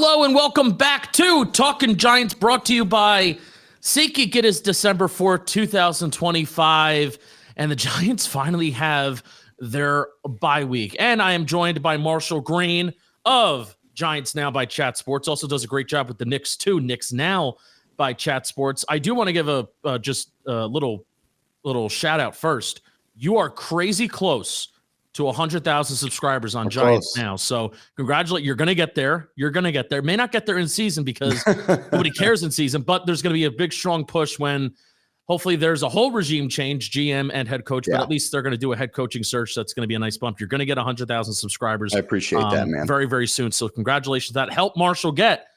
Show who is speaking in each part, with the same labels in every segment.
Speaker 1: Hello and welcome back to Talking Giants, brought to you by SeatGeek. It is December 4th, 2025, and the Giants finally have their bye week. And I am joined by Marshall Green of Giants Now by Chat Sports. Also does a great job with the Knicks too. Knicks Now by Chat Sports. I do want to give a little shout out first. You are crazy close to 100,000 subscribers on Giants Now. So congratulate. You're going to get there. You're going to get there. May not get there in season because nobody cares in season, but there's going to be a big, strong push when hopefully there's a whole regime change, GM and head coach, but at least they're going to do a head coaching search. That's going to be a nice bump. You're going to get 100,000 subscribers.
Speaker 2: I appreciate that, man.
Speaker 1: Very, very soon. So congratulations. That helped Marshall get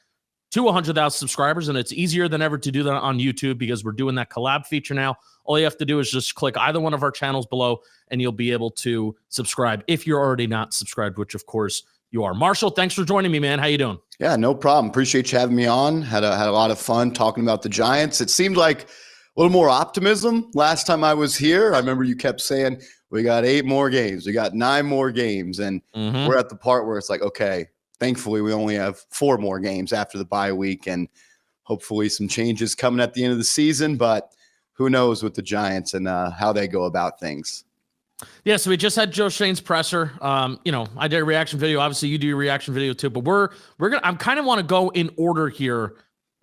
Speaker 1: to 100,000 subscribers, and it's easier than ever to do that on YouTube because we're doing that collab feature now. All you have to do is just click either one of our channels below, and you'll be able to subscribe if you're already not subscribed, which, of course, you are. Marshall, thanks for joining me, man. How you doing?
Speaker 2: Yeah, no problem. Appreciate you having me on. Had a lot of fun talking about the Giants. It seemed like a little more optimism last time I was here. I remember you kept saying, we got 8 more games. We got 9 more games. And we're at the part where it's like, okay, thankfully we only have 4 more games after the bye week, and hopefully some changes coming at the end of the season. But who knows with the Giants and how they go about things.
Speaker 1: Yeah, so we just had Schoen Presser. I did a reaction video. Obviously, you do your reaction video too. But we're gonna. I kind of want to go in order here,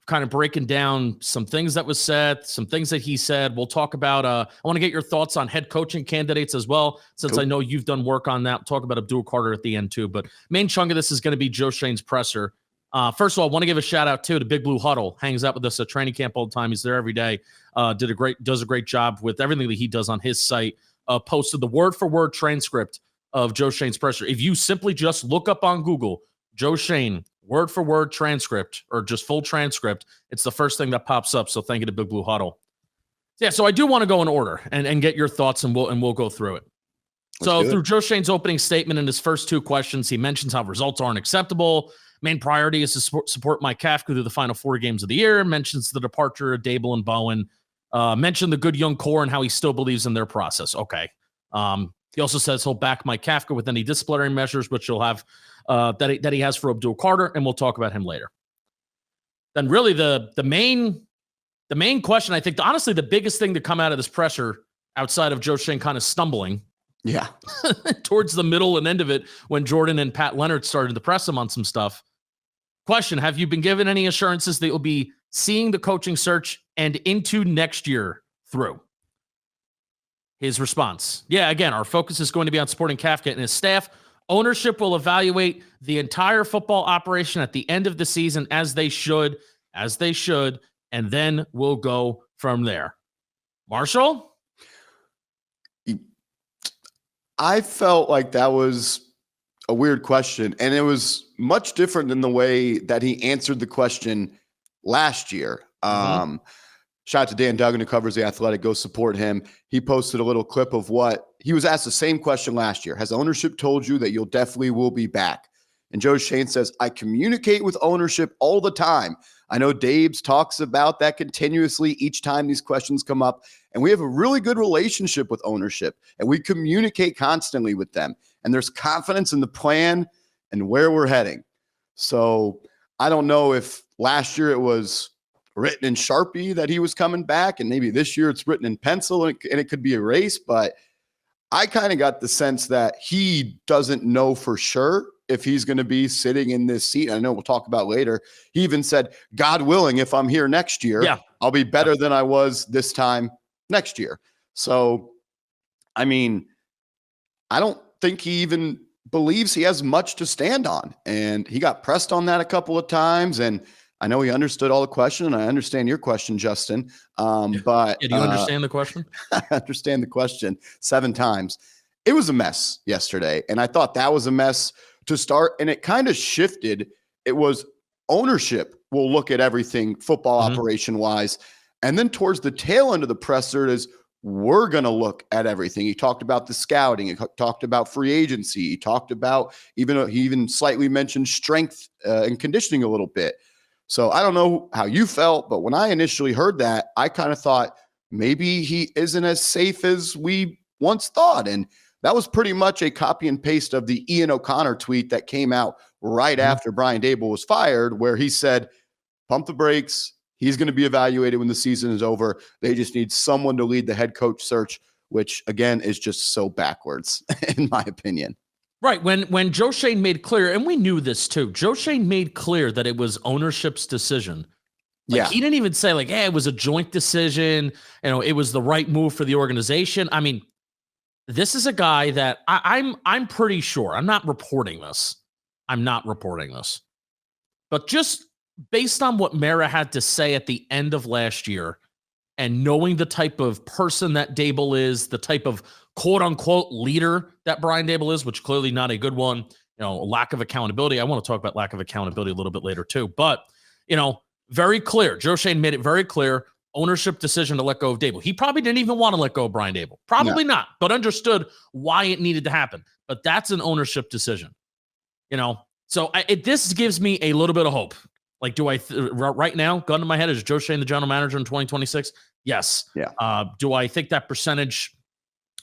Speaker 1: kind of breaking down some things that was said, some things that he said. We'll talk about. I want to get your thoughts on head coaching candidates as well, since I know you've done work on that. We'll talk about Abdul Carter at the end too. But main chunk of this is going to be Schoen Presser. First of all, I want to give a shout out too to Big Blue Huddle. Hangs out with us at training camp all the time. He's there every day. Does a great job with everything that he does on his site. Posted the word for word transcript of Schoen Presser. If you simply just look up on Google Schoen word for word transcript or just full transcript, it's the first thing that pops up. So thank you to Big Blue Huddle. Yeah, so I do want to go in order and get your thoughts, and we'll go through it. So through Schoen's opening statement in his first 2 questions, he mentions how results aren't acceptable. Main priority is to support Mike Kafka through the final 4 games of the year. Mentions the departure of Dable and Bowen. Mentioned the good young core and how he still believes in their process. Okay. He also says he'll back Mike Kafka with any disciplinary measures, which he'll have that he has for Abdul Carter, and we'll talk about him later. Then really the main question, I think, honestly, the biggest thing to come out of this presser outside of Schoen kind of stumbling towards the middle and end of it when Jordan and Pat Leonard started to press him on some stuff. Question, have you been given any assurances that you'll be seeing the coaching search and into next year through? His response, again, our focus is going to be on supporting Kafka and his staff. Ownership will evaluate the entire football operation at the end of the season as they should, and then we'll go from there. Marshall?
Speaker 2: I felt like that was a weird question, and it was much different than the way that he answered the question last year. Shout out to Dan Duggan, who covers The Athletic. Go support him. He posted a little clip of what he was asked the same question last year. Has ownership told you that you'll definitely will be back? And Schoen says, I communicate with ownership all the time. I know Dabes talks about that continuously each time these questions come up. And we have a really good relationship with ownership, and we communicate constantly with them. And there's confidence in the plan and where we're heading. So I don't know if last year it was written in Sharpie that he was coming back, and maybe this year it's written in pencil and it could be erased. But I kind of got the sense that he doesn't know for sure if he's going to be sitting in this seat. I know we'll talk about later. He even said, God willing, if I'm here next year, I'll be better than I was this time next year. So, I mean, I don't think he even believes he has much to stand on. And he got pressed on that a couple of times. And I know he understood all the question, and I understand your question, Justin. But
Speaker 1: do you understand the question?
Speaker 2: I understand the question 7 times. It was a mess yesterday, and I thought that was a mess to start, and it kind of shifted. It was ownership will look at everything football operation-wise, and then towards the tail end of the presser is we're going to look at everything. He talked about the scouting. He talked about free agency. He talked about he even slightly mentioned strength and conditioning a little bit. So I don't know how you felt, but when I initially heard that, I kind of thought maybe he isn't as safe as we once thought. And that was pretty much a copy and paste of the Ian O'Connor tweet that came out right after Brian Dable was fired, where he said, pump the brakes. He's going to be evaluated when the season is over. They just need someone to lead the head coach search, which again is just so backwards in my opinion.
Speaker 1: Right. When Joe Schoen made clear, and we knew this too, Joe Schoen made clear that it was ownership's decision. Like, he didn't even say like, hey, it was a joint decision. It was the right move for the organization. I mean, this is a guy that I'm pretty sure, I'm not reporting this, but just based on what Mara had to say at the end of last year and knowing the type of person that Dable is, the type of quote unquote leader that Brian Dable is, which clearly not a good one, lack of accountability. I want to talk about lack of accountability a little bit later too, but very clear. Joe Schoen made it very clear. Ownership decision to let go of Dable. He probably didn't even want to let go of Brian Dable. Probably not, but understood why it needed to happen. But that's an ownership decision, So this gives me a little bit of hope. Like, do I right now, gun to my head, is Joe Schoen the general manager in 2026? Yes.
Speaker 2: Yeah.
Speaker 1: Do I think that percentage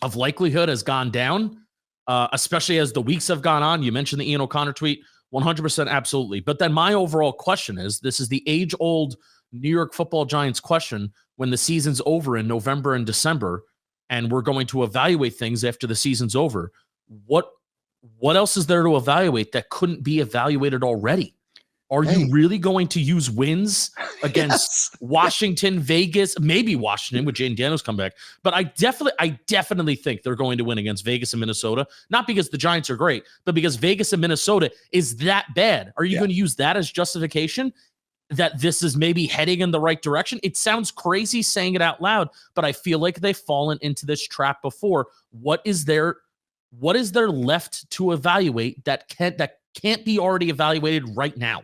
Speaker 1: of likelihood has gone down, especially as the weeks have gone on? You mentioned the Ian O'Connor tweet. 100% absolutely. But then my overall question is, this is the age-old New York Football Giants question when the season's over in November and December, and we're going to evaluate things after the season's over. What else is there to evaluate that couldn't be evaluated already? Are you really going to use wins against Washington, Vegas, maybe Washington with Jaden Daniels come back? But I definitely think they're going to win against Vegas and Minnesota, not because the Giants are great, but because Vegas and Minnesota is that bad. Are you going to use that as justification that this is maybe heading in the right direction? It sounds crazy saying it out loud, but I feel like they've fallen into this trap before. What is there left to evaluate that can't be already evaluated right now?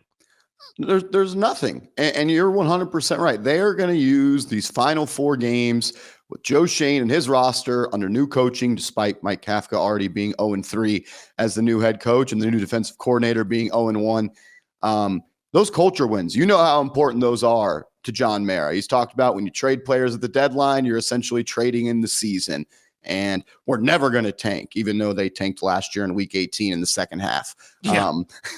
Speaker 2: There's nothing. And you're 100% right. They are going to use these final 4 games with Joe Schoen and his roster under new coaching, despite Mike Kafka already being 0-3 as the new head coach and the new defensive coordinator being 0-1. Those culture wins, you know how important those are to John Mara. He's talked about when you trade players at the deadline, you're essentially trading in the season. And we're never going to tank, even though they tanked last year in week 18 in the second half.
Speaker 1: Yeah.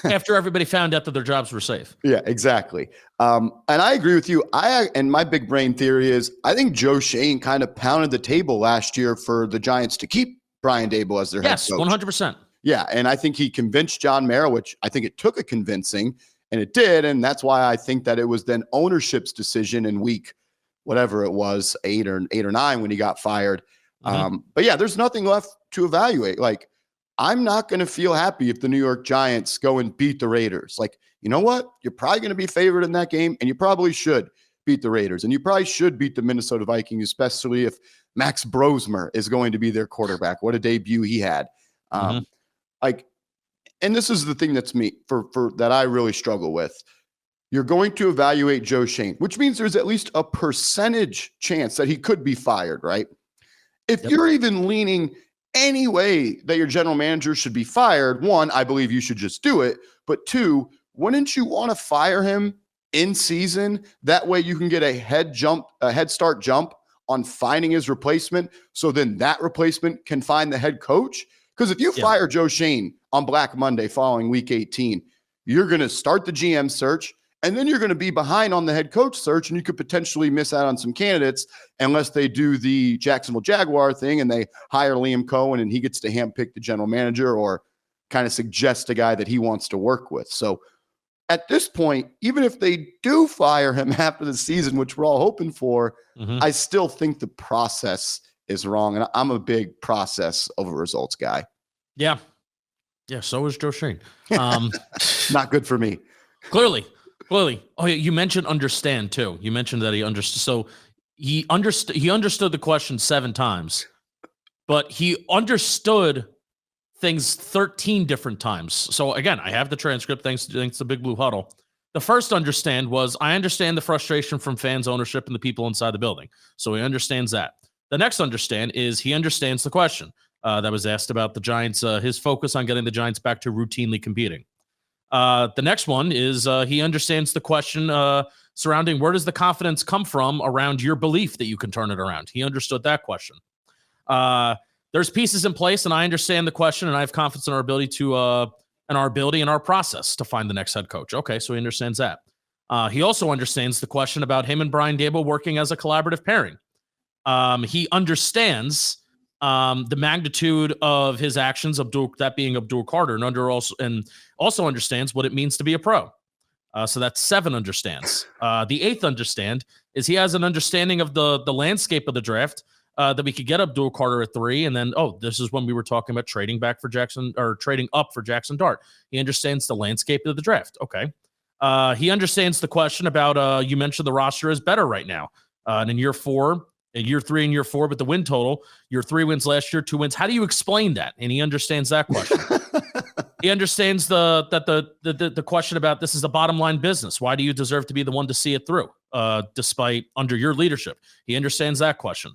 Speaker 1: After everybody found out that their jobs were safe.
Speaker 2: Yeah, exactly. And I agree with you. And my big brain theory is I think Joe Schoen kind of pounded the table last year for the Giants to keep Brian Dable as their head coach.
Speaker 1: Yes, 100%.
Speaker 2: Yeah, and I think he convinced John Mara, which I think it took a convincing, and it did. And that's why I think that it was then ownership's decision in week, whatever it was, 8 or 9 when he got fired. But yeah, there's nothing left to evaluate. Like, I'm not going to feel happy if the New York Giants go and beat the Raiders. Like, you know what? You're probably going to be favored in that game, and you probably should beat the Raiders, and you probably should beat the Minnesota Vikings, especially if Max Brosmer is going to be their quarterback. What a debut he had. Like, and this is the thing that's for that I really struggle with. You're going to evaluate Joe Schoen, which means there's at least a percentage chance that he could be fired, right? If you're even leaning any way that your general manager should be fired, 1, I believe you should just do it. But 2, wouldn't you want to fire him in season? That way you can get a head start jump on finding his replacement. So then that replacement can find the head coach. Because if you fire Joe Schoen on Black Monday following week 18, you're going to start the GM search. And then you're going to be behind on the head coach search, and you could potentially miss out on some candidates unless they do the Jacksonville Jaguar thing and they hire Liam Cohen and he gets to handpick the general manager or kind of suggest a guy that he wants to work with. So at this point, even if they do fire him after the season, which we're all hoping for, I still think the process is wrong. And I'm a big process over results guy.
Speaker 1: Yeah. Yeah. So is Joe Schoen.
Speaker 2: Not good for me.
Speaker 1: Clearly. Oh, yeah. You mentioned understand too. You mentioned that he understood. So he understood the question 7 times, but he understood things 13 different times. So again, I have the transcript. Thanks to Big Blue Huddle. The first understand was, I understand the frustration from fans, ownership, and the people inside the building. So he understands that. The next understand is he understands the question that was asked about the Giants, his focus on getting the Giants back to routinely competing. The next one is he understands the question surrounding where does the confidence come from around your belief that you can turn it around. He understood that question. There's pieces in place, and I understand the question, and I have confidence in our ability to and our ability and our process to find the next head coach. Okay, so he understands that. He also understands the question about him and Brian Daboll working as a collaborative pairing. He understands the magnitude of his actions, that being Abdul Carter, and also understands what it means to be a pro. So that's 7 understands. The 8th understand is he has an understanding of the landscape of the draft, that we could get Abdul Carter at 3. And then, this is when we were talking about trading back for Jackson, or trading up for Jackson Dart. He understands the landscape of the draft. Okay. He understands the question about, you mentioned the roster is better right now. And in year 4, in year 3 and year 4, but the win total, your 3 wins last year, 2 wins. How do you explain that? And he understands that question. He understands the question about, this is a bottom line business. Why do you deserve to be the one to see it through, despite under your leadership? He understands that question.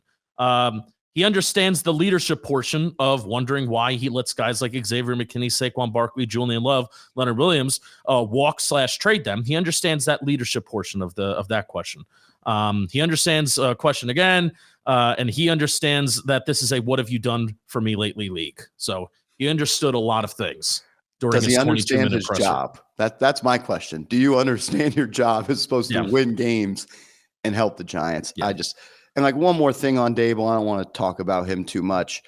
Speaker 1: He understands the leadership portion of wondering why he lets guys like Xavier McKinney, Saquon Barkley, Julian Love, Leonard Williams walk/trade them. He understands that leadership portion of that question. He understands question again, and he understands that this is a "what have you done for me lately" league. So he understood a lot of things.
Speaker 2: Does he understand his job? That's my question. Do you understand your job is supposed to win games and help the Giants? Yeah. And like one more thing on Daboll, I don't want to talk about him too much.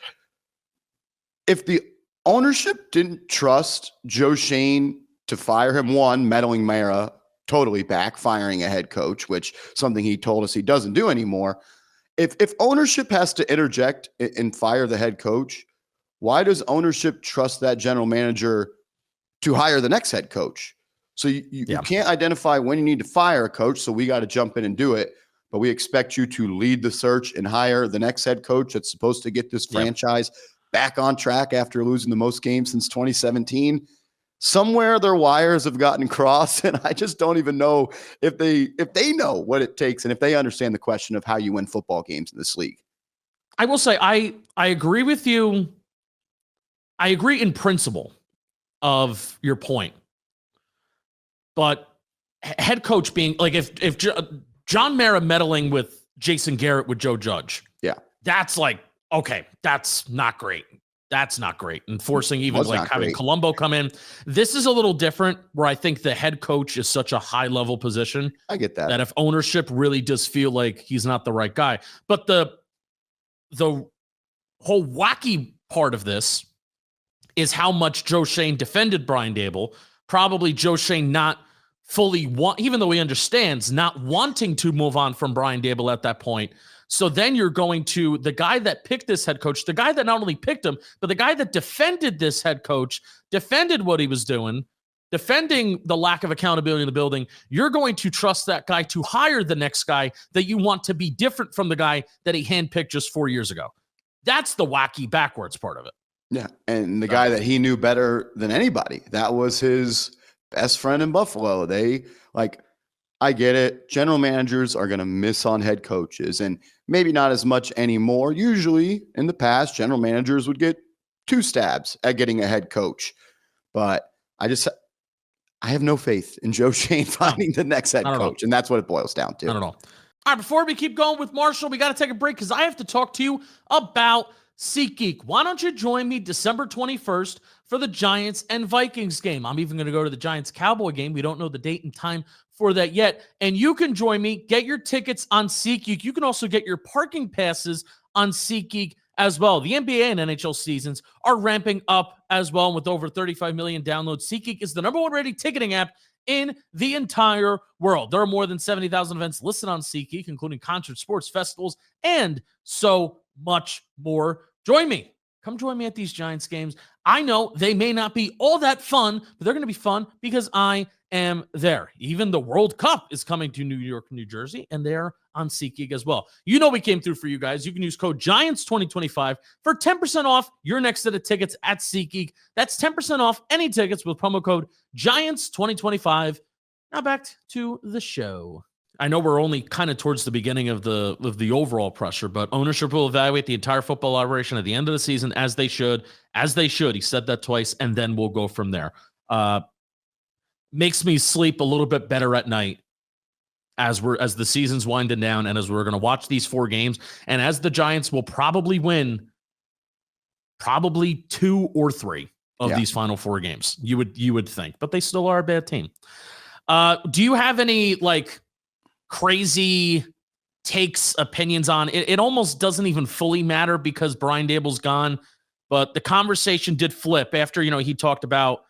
Speaker 2: If the ownership didn't trust Joe Schoen to fire him, one, meddling Mara totally back, firing a head coach, which something he told us he doesn't do anymore. If ownership has to interject and fire the head coach, why does ownership trust that general manager to hire the next head coach? So you can't identify when you need to fire a coach, so we got to jump in and do it. But we expect you to lead the search and hire the next head coach that's supposed to get this franchise back on track after losing the most games since 2017. Somewhere their wires have gotten crossed, and I just don't even know if they know what it takes and if they understand the question of how you win football games in this league.
Speaker 1: I will say I agree with you. I agree in principle of your point, but head coach being like, if John Mara meddling with Jason Garrett with Joe Judge, that's like, okay, that's not great. That's not great. And forcing even like having Colombo come in. This is a little different, where I think the head coach is such a high level position.
Speaker 2: I get that.
Speaker 1: That if ownership really does feel like he's not the right guy, but the whole wacky part of this is how much Joe Schoen defended Brian Daboll. Probably Joe Schoen not fully even though he understands, not wanting to move on from Brian Daboll at that point. So then you're going to the guy that picked this head coach, the guy that not only picked him, but the guy that defended this head coach, defended what he was doing, defending the lack of accountability in the building. You're going to trust that guy to hire the next guy that you want to be different from the guy that he handpicked just 4 years ago. That's the wacky backwards part of it.
Speaker 2: Yeah. And the guy that he knew better than anybody, that was his best friend in Buffalo. I get it. General managers are going to miss on head coaches, and maybe not as much anymore. Usually in the past, general managers would get 2 stabs at getting a head coach, but I have no faith in Joe Schoen finding the next head coach. And that's what it boils down to.
Speaker 1: I don't know. All right. Before we keep going with Marshall, we got to take a break because I have to talk to you about SeatGeek. Why don't you join me December 21st for the Giants and Vikings game? I'm even going to go to the Giants Cowboy game. We don't know the date and time for that yet. And you can join me, get your tickets on SeatGeek. You can also get your parking passes on SeatGeek as well. The NBA and NHL seasons are ramping up as well. And with over 35 million downloads, SeatGeek is the #1 rated ticketing app in the entire world. There are more than 70,000 events listed on SeatGeek, including concerts, sports, festivals, and so much more. Join me. Come join me at these Giants games. I know they may not be all that fun, but they're going to be fun because I am there. Even the World Cup is coming to New York, New Jersey, and they're on SeatGeek as well. You know we came through for you guys. You can use code GIANTS2025 for 10% off your next set of tickets at SeatGeek. That's 10% off any tickets with promo code GIANTS2025. Now back to the show. I know we're only kind of towards the beginning of the overall pressure, but ownership will evaluate the entire football operation at the end of the season as they should. He said that twice, and then we'll go from there. Makes me sleep a little bit better at night as the season's winding down, and as we're going to watch these 4 games, and as the Giants will probably win 2 or 3. of these final 4 games. You would think, but they still are a bad team. Do you have any like crazy takes, opinions on it? It almost doesn't even fully matter because Brian Dable's gone, but the conversation did flip after, he talked about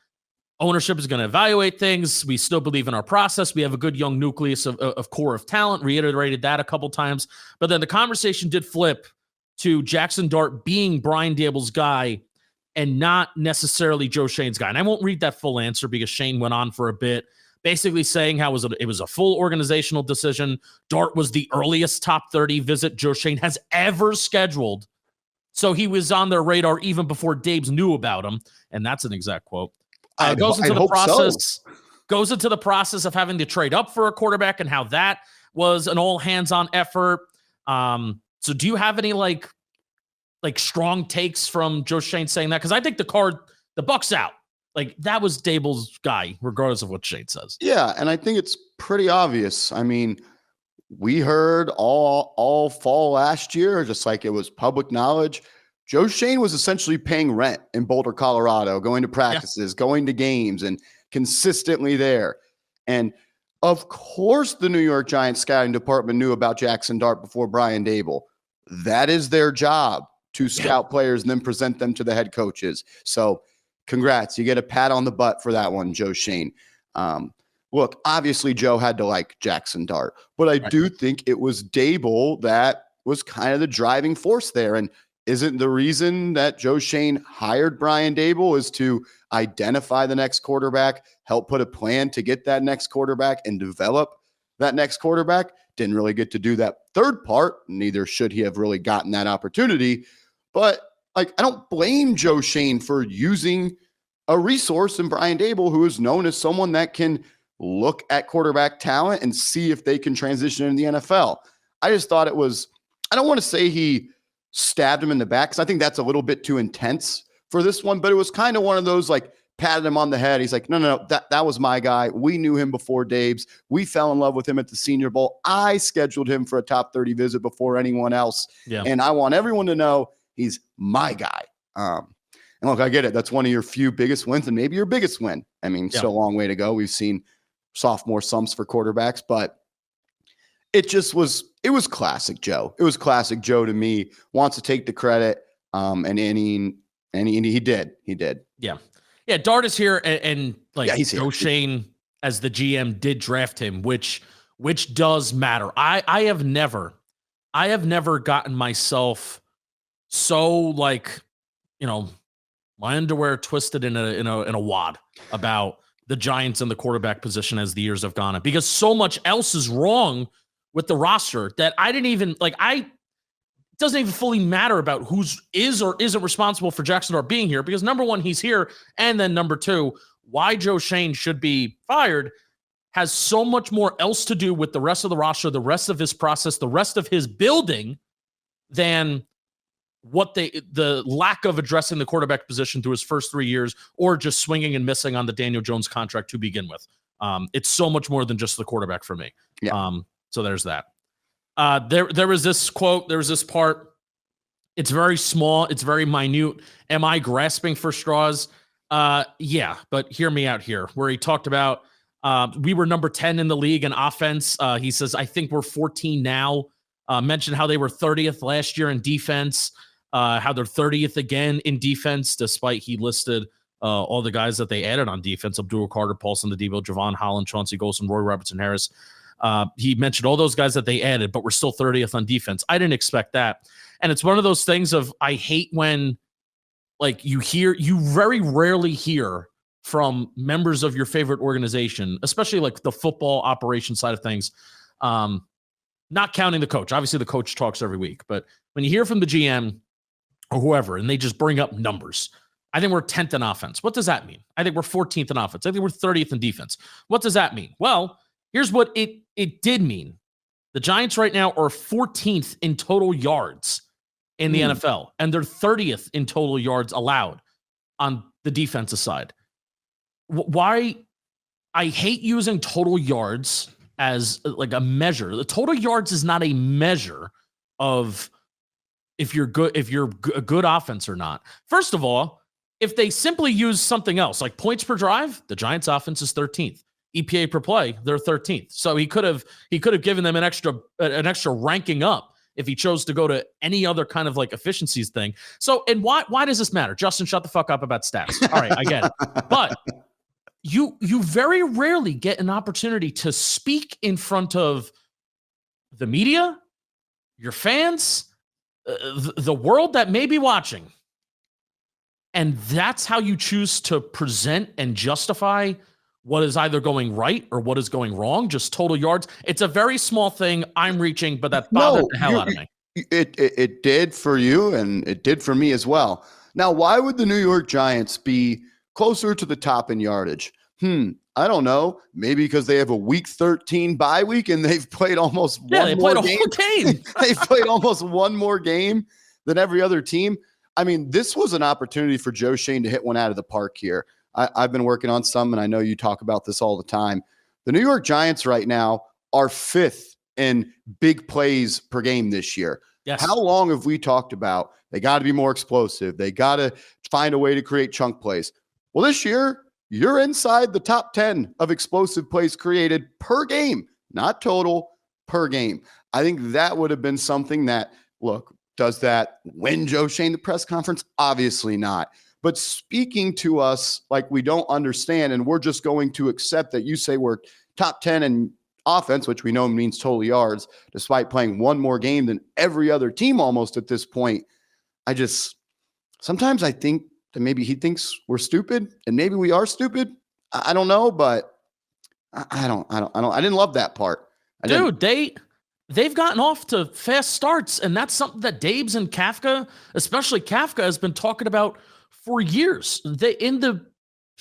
Speaker 1: ownership is going to evaluate things. We still believe in our process. We have a good young nucleus of core of talent, reiterated that a couple times, but then the conversation did flip to Jackson Dart being Brian Dable's guy and not necessarily Joe Schoen's guy. And I won't read that full answer because Schoen went on for a bit, basically saying how it was a full organizational decision. Dart was the earliest top 30 visit Joe Schoen has ever scheduled. So he was on their radar even before Dabes knew about him. And that's an exact quote. Goes into the process of having to trade up for a quarterback and how that was an all hands on effort. So do you have any like strong takes from Joe Schoen saying that? Because I think the Buck's out. Like that was Dable's guy, regardless of what Schoen says.
Speaker 2: Yeah, and I think it's pretty obvious. I mean, we heard all fall last year, just like it was public knowledge. Joe Schoen was essentially paying rent in Boulder, Colorado, going to practices, going to games, and consistently there. And of course, the New York Giants scouting department knew about Jackson Dart before Brian Dable. That is their job, to scout players and then present them to the head coaches. So congrats. You get a pat on the butt for that one, Joe Schoen. Look, obviously Joe had to like Jackson Dart, but I do think it was Dable that was kind of the driving force there. And isn't the reason that Joe Schoen hired Brian Dable is to identify the next quarterback, help put a plan to get that next quarterback and develop that next quarterback? Didn't really get to do that third part. Neither should he have really gotten that opportunity. But like, I don't blame Joe Schoen for using a resource in Brian Dable, who is known as someone that can look at quarterback talent and see if they can transition into the NFL. I just thought it was, I don't want to say he stabbed him in the back, because I think that's a little bit too intense for this one, but it was kind of one of those like patted him on the head. He's like, no, that was my guy. We knew him before Dabes. We fell in love with him at the Senior Bowl. I scheduled him for a top 30 visit before anyone else. Yeah. And I want everyone to know he's my guy. And look, I get it. That's one of your few biggest wins and maybe your biggest win. I mean, still a long way to go. We've seen sophomore slumps for quarterbacks, but it was classic Joe. It was classic Joe to me. Wants to take the credit. And he did.
Speaker 1: Yeah. Yeah. Dart is here and Joe Schoen as the GM did draft him, which does matter. I have never gotten myself so my underwear twisted in a wad about the Giants and the quarterback position as the years have gone on, because so much else is wrong with the roster that I didn't even it doesn't even fully matter about who's is or isn't responsible for Jackson Dart being here, because number one, he's here. And then number two, why Joe Schoen should be fired has so much more else to do with the rest of the roster, the rest of his process, the rest of his building than what the lack of addressing the quarterback position through his first 3 years, or just swinging and missing on the Daniel Jones contract to begin with. It's so much more than just the quarterback for me. Yeah. So there's that. There was this quote. There was this part. It's very small. It's very minute. Am I grasping for straws? Yeah, but hear me out here, where he talked about we were number 10 in the league in offense. He says, I think we're 14 now. Mentioned how they were 30th last year in defense, how they're 30th again in defense, despite he listed all the guys that they added on defense: Abdul Carter, Paulson, the Debo, Javon Holland, Chauncey Golson, Roy Robertson Harris. He mentioned all those guys that they added, but we're still 30th on defense. I didn't expect that. And it's one of those things of, I hate when you very rarely hear from members of your favorite organization, especially like the football operation side of things. Not counting the coach. Obviously the coach talks every week, but when you hear from the GM or whoever, and they just bring up numbers, I think we're 10th in offense. What does that mean? I think we're 14th in offense. I think we're 30th in defense. What does that mean? Well, here's what it did mean. The Giants right now are 14th in total yards in the NFL, and they're 30th in total yards allowed on the defensive side. Why? I hate using total yards as like a measure. The total yards is not a measure of if you're a good offense or not. First of all, if they simply use something else, like points per drive, the Giants offense is 13th. EPA per play, they're 13th. So he could have given them an extra ranking up if he chose to go to any other kind of like efficiencies thing. So, and why does this matter? Justin, shut the fuck up about stats. All right, I get it. But you very rarely get an opportunity to speak in front of the media, your fans, the world that may be watching. And that's how you choose to present and justify what is either going right or what is going wrong, just total yards. It's a very small thing. I'm reaching, but that bothered the hell out of me.
Speaker 2: It did for you, and it did for me as well. Now, why would the New York Giants be closer to the top in yardage? I don't know. Maybe because they have a week 13 bye week and they've played almost one more game. They've played almost one more game than every other team. I mean, this was an opportunity for Joe Schoen to hit one out of the park here. I've been working on some, and I know you talk about this all the time. The New York Giants right now are 5th in big plays per game this year.
Speaker 1: Yes.
Speaker 2: How long have we talked about they got to be more explosive? They got to find a way to create chunk plays. Well, this year, you're inside the top 10 of explosive plays created per game, not total, per game. I think that would have been something that, look, does that win Joe Schoen the press conference? Obviously not. But speaking to us like we don't understand, and we're just going to accept that you say we're top 10 in offense, which we know means total yards, despite playing one more game than every other team almost at this point. Sometimes I think that maybe he thinks we're stupid, and maybe we are stupid. I don't know, but I didn't love that part.
Speaker 1: They've gotten off to fast starts, and that's something that Dabes and Kafka, especially Kafka, has been talking about for years.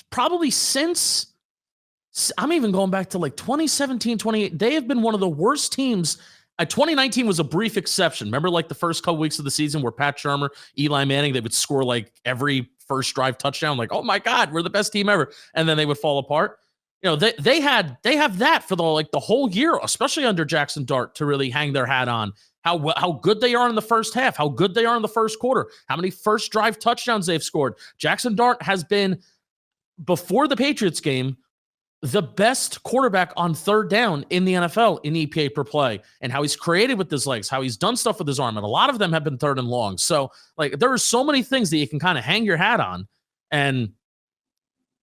Speaker 1: Probably since, I'm even going back to like 2017, 2018, they have been one of the worst teams. 2019 was a brief exception. Remember like the first couple weeks of the season where Pat Shermer, Eli Manning, they would score like every first drive touchdown, like, oh my God, we're the best team ever. And then they would fall apart. You know, they have that for the whole year, especially under Jackson Dart, to really hang their hat on how good they are in the first half, how good they are in the first quarter, how many first drive touchdowns they've scored. Jackson Dart has been, before the Patriots game, the best quarterback on third down in the NFL in EPA per play, and how he's created with his legs, how he's done stuff with his arm, and a lot of them have been third and long. So like there are so many things that you can kind of hang your hat on, and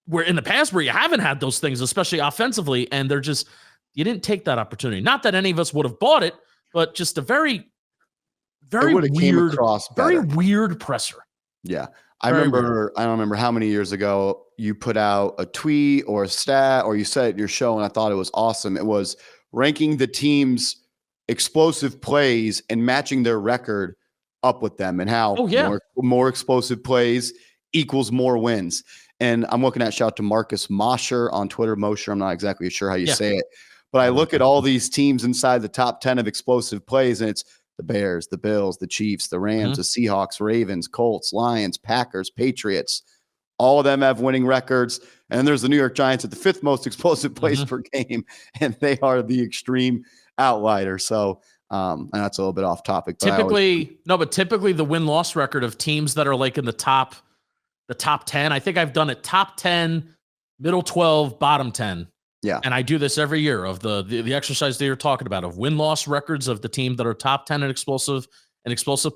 Speaker 1: where in the past where you haven't had those things, especially offensively, and you didn't take that opportunity. Not that any of us would have bought it, but just a very weird presser.
Speaker 2: Yeah. I don't remember how many years ago you put out a tweet or a stat, or you said it in your show, and I thought it was awesome. It was ranking the team's explosive plays and matching their record up with them, and how more explosive plays equals more wins. And I'm looking at, shout out to Marcus Mosher on Twitter. Mosher, I'm not exactly sure how you say it. But I look at all these teams inside the top 10 of explosive plays, and it's the Bears, the Bills, the Chiefs, the Rams, the Seahawks, Ravens, Colts, Lions, Packers, Patriots. All of them have winning records. And then there's the New York Giants at the 5th most explosive plays per game, and they are the extreme outlier. So and that's a little bit off topic. But typically the win-loss record of teams that are like in the top 10, I think I've done it top 10, middle 12, bottom 10. Yeah. And I do this every year of the exercise that you're talking about of win-loss records of the team that are top 10 in explosive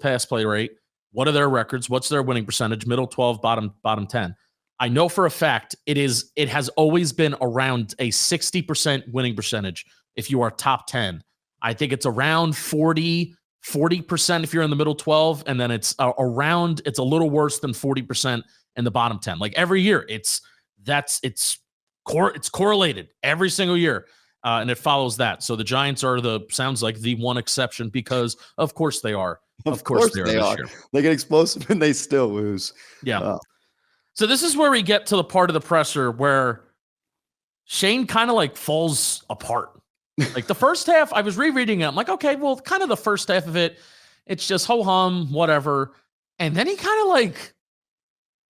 Speaker 2: pass play rate. What are their records? What's their winning percentage? Middle 12, bottom 10. I know for a fact it has always been around a 60% winning percentage if you are top 10. I think it's around 40% if you're in the middle 12, and then it's a little worse than 40% in the bottom 10. Like every year, it's correlated every single year, and it follows that. So the Giants are sounds like the one exception, because of course they are. Of course they are this year. They get explosive and they still lose.
Speaker 1: Yeah. So this is where we get to the part of the presser where Schoen kind of like falls apart. Like the first half, I was rereading it. I'm like, okay, well, kind of the first half of it, it's just ho-hum, whatever. And then he kind of like